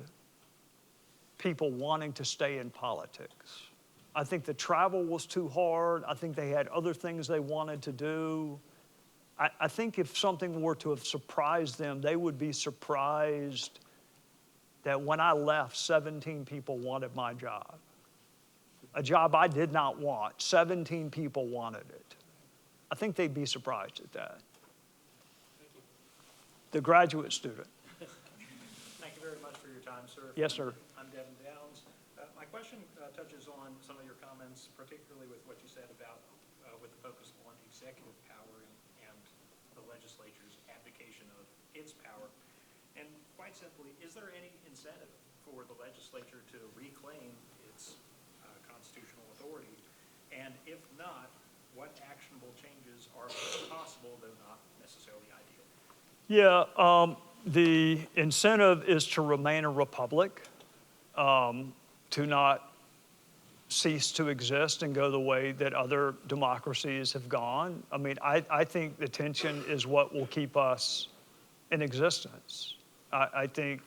people wanting to stay in politics. I think the travel was too hard. I think they had other things they wanted to do. I think if something were to have surprised them, they would be surprised that when I left, 17 people wanted my job. A job I did not want. 17 people wanted it. I think they'd be surprised at that. Thank you. The graduate student. Thank you very much for your time, sir. Yes, sir. I'm Devin Downs. My question touches on some of your comments, particularly with what you said about with the focus on executive power and the legislature's abdication of its power. And quite simply, is there any incentive for the legislature to reclaim its constitutional authority? And if not, what actionable changes are possible, though not necessarily ideal? Yeah, the incentive is to remain a republic, to not cease to exist and go the way that other democracies have gone. I think the tension is what will keep us in existence. I think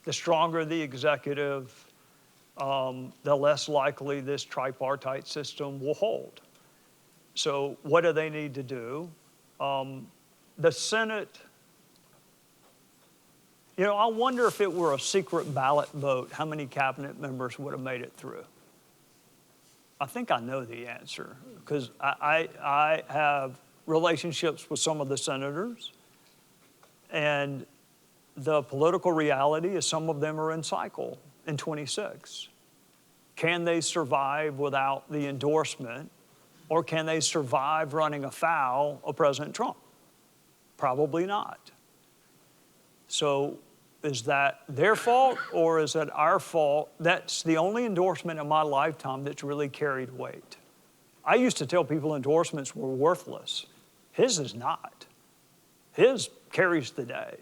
the stronger the executive, the less likely this tripartite system will hold. So what do they need to do? The Senate, I wonder if it were a secret ballot vote, how many cabinet members would have made it through? I think I know the answer because I have relationships with some of the senators, and the political reality is some of them are in cycle in 26. Can they survive without the endorsement, or can they survive running afoul of President Trump? Probably not. So is that their fault or is that our fault? That's the only endorsement in my lifetime that's really carried weight. I used to tell people endorsements were worthless. His is not. His carries the day.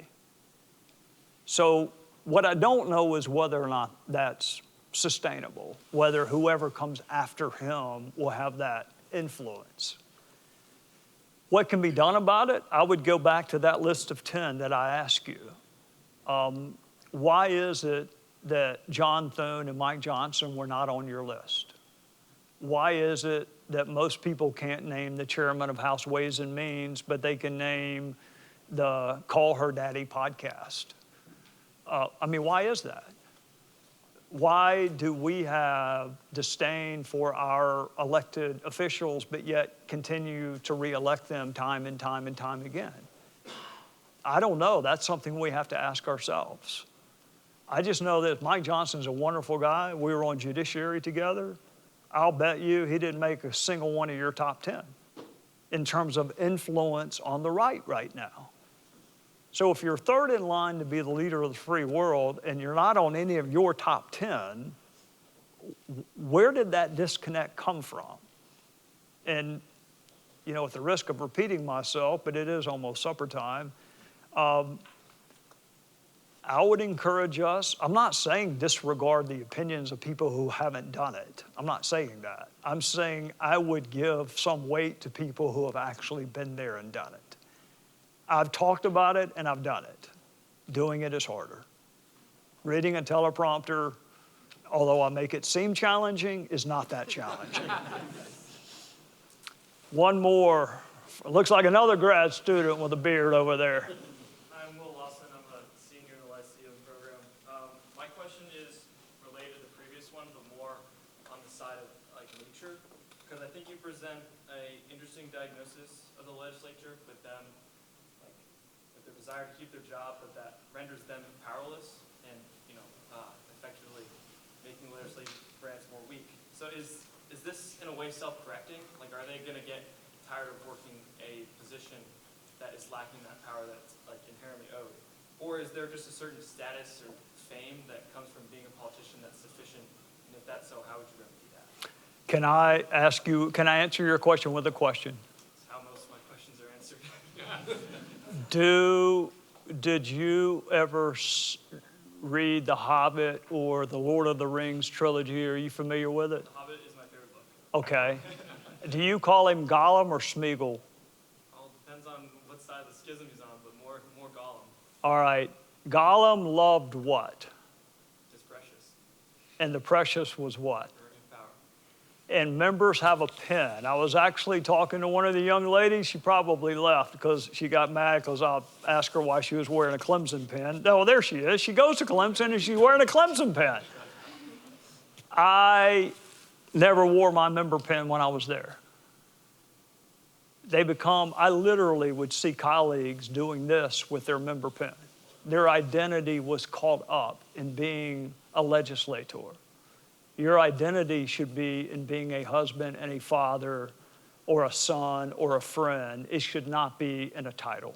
So what I don't know is whether or not that's sustainable, whether whoever comes after him will have that influence. What can be done about it? I would go back to that list of 10 that I asked you. Why is it that John Thune and Mike Johnson were not on your list? Why is it that most people can't name the chairman of House Ways and Means, but they can name the Call Her Daddy podcast? I mean, why is that? Why do we have disdain for our elected officials, but yet continue to reelect them time and time and time again? I don't know. That's something we have to ask ourselves. I just know that Mike Johnson's a wonderful guy. We were on Judiciary together. I'll bet you he didn't make a single one of your top 10 in terms of influence on the right now. So if you're third in line to be the leader of the free world and you're not on any of your top 10, where did that disconnect come from? And, you know, at the risk of repeating myself, but it is almost supper time, I would encourage us, I'm not saying disregard the opinions of people who haven't done it. I'm not saying that. I'm saying I would give some weight to people who have actually been there and done it. I've talked about it and I've done it. Doing it is harder. Reading a teleprompter, although I make it seem challenging, is not that challenging. One more. Looks like another grad student with a beard over there. I'm Will Lawson. I'm a senior in the Lyceum program. My question is related to the previous one, but more on the side of like nature, because I think you present an interesting diagnosis of the legislature with them, like with their desire to keep their job, but that renders them powerless and effectively making the legislative branch more weak. So is this in a way self-correcting? Like, are they going to get tired of working a position that is lacking that power that's like inherently owed? Or is there just a certain status or fame that comes from being a politician that's sufficient? And if that's so, how would you remedy that? Can I answer your question with a question? That's how most of my questions are answered. Did you ever read The Hobbit or the Lord of the Rings trilogy? Are you familiar with it? The Hobbit is my favorite book. Okay. Do you call him Gollum or Smeagol? Well, it depends on what side of the schism he's on, but more Gollum. All right. Gollum loved what? His precious. And the precious was what? Virgin power. And members have a pen. I was actually talking to one of the young ladies. She probably left because she got mad because I asked her why she was wearing a Clemson pen. Oh, there she is. She goes to Clemson and she's wearing a Clemson pen. I never wore my member pen when I was there. I literally would see colleagues doing this with their member pen. Their identity was caught up in being a legislator. Your identity should be in being a husband and a father or a son or a friend. It should not be in a title.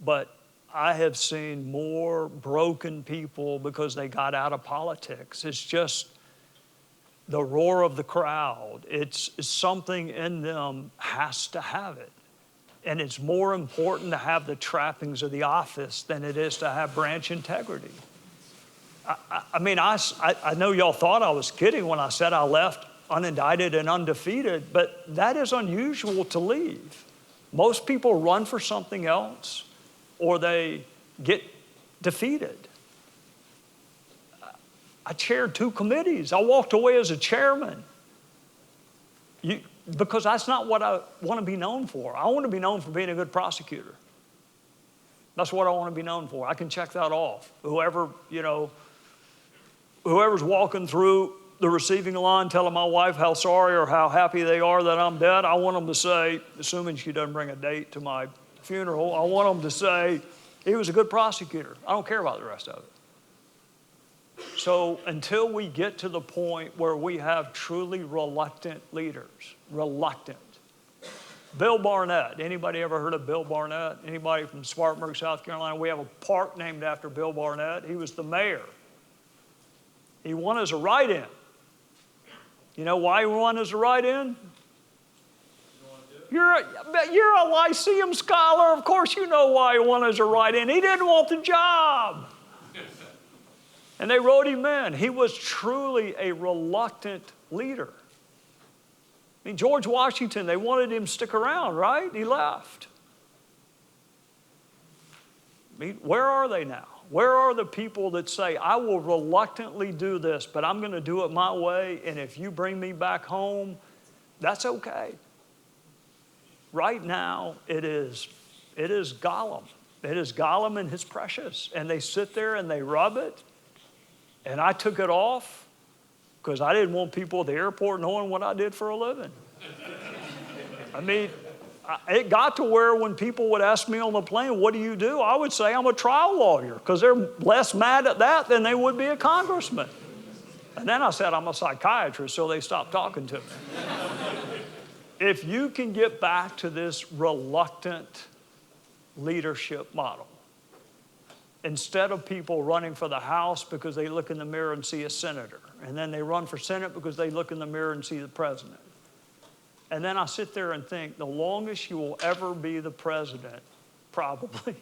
But I have seen more broken people because they got out of politics. It's just the roar of the crowd. It's something in them has to have it. And it's more important to have the trappings of the office than it is to have branch integrity. I mean, I know y'all thought I was kidding when I said I left unindicted and undefeated, but that is unusual to leave. Most people run for something else or they get defeated. I chaired 2 committees. I walked away as a chairman because that's not what I want to be known for. I want to be known for being a good prosecutor. That's what I want to be known for. I can check that off. Whoever's walking through the receiving line telling my wife how sorry or how happy they are that I'm dead, I want them to say, assuming she doesn't bring a date to my funeral, I want them to say, he was a good prosecutor. I don't care about the rest of it. So until we get to the point where we have truly reluctant leaders, Bill Barnett, anybody ever heard of Bill Barnett? Anybody from Spartanburg, South Carolina? We have a park named after Bill Barnett. He was the mayor. He won as a write-in. You know why he won as a write-in? You're a Lyceum scholar. Of course you know why he won as a write-in. He didn't want the job. And they wrote him in. He was truly a reluctant leader. I mean, George Washington, they wanted him to stick around, right? He left. I mean, where are they now? Where are the people that say, I will reluctantly do this, but I'm going to do it my way, and if you bring me back home, that's okay. Right now, it is Gollum. It is Gollum and his precious. And they sit there and they rub it. And I took it off because I didn't want people at the airport knowing what I did for a living. I mean, it got to where when people would ask me on the plane, what do you do? I would say I'm a trial lawyer because they're less mad at that than they would be a congressman. And then I said I'm a psychiatrist, so they stopped talking to me. If you can get back to this reluctant leadership model, instead of people running for the House because they look in the mirror and see a senator, and then they run for Senate because they look in the mirror and see the president. And then I sit there and think the longest you will ever be the president probably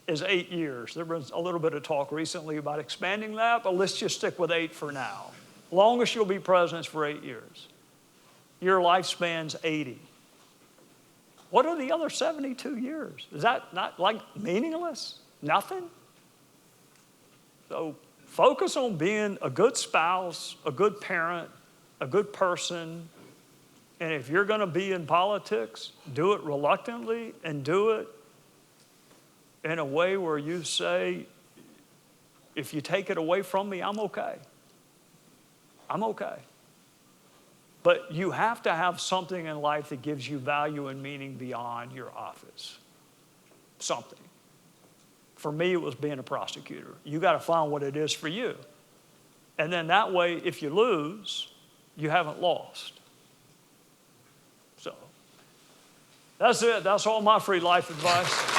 is 8 years. There was a little bit of talk recently about expanding that, but let's just stick with 8 for now. Longest you'll be president is for 8 years. Your lifespan's 80. What are the other 72 years? Is that not like meaningless? Nothing? So focus on being a good spouse, a good parent, a good person. And if you're going to be in politics, do it reluctantly and do it in a way where you say, if you take it away from me, I'm okay. I'm okay. But you have to have something in life that gives you value and meaning beyond your office. Something. For me, it was being a prosecutor. You got to find what it is for you. And then that way, if you lose, you haven't lost. So that's it. That's all my free life advice.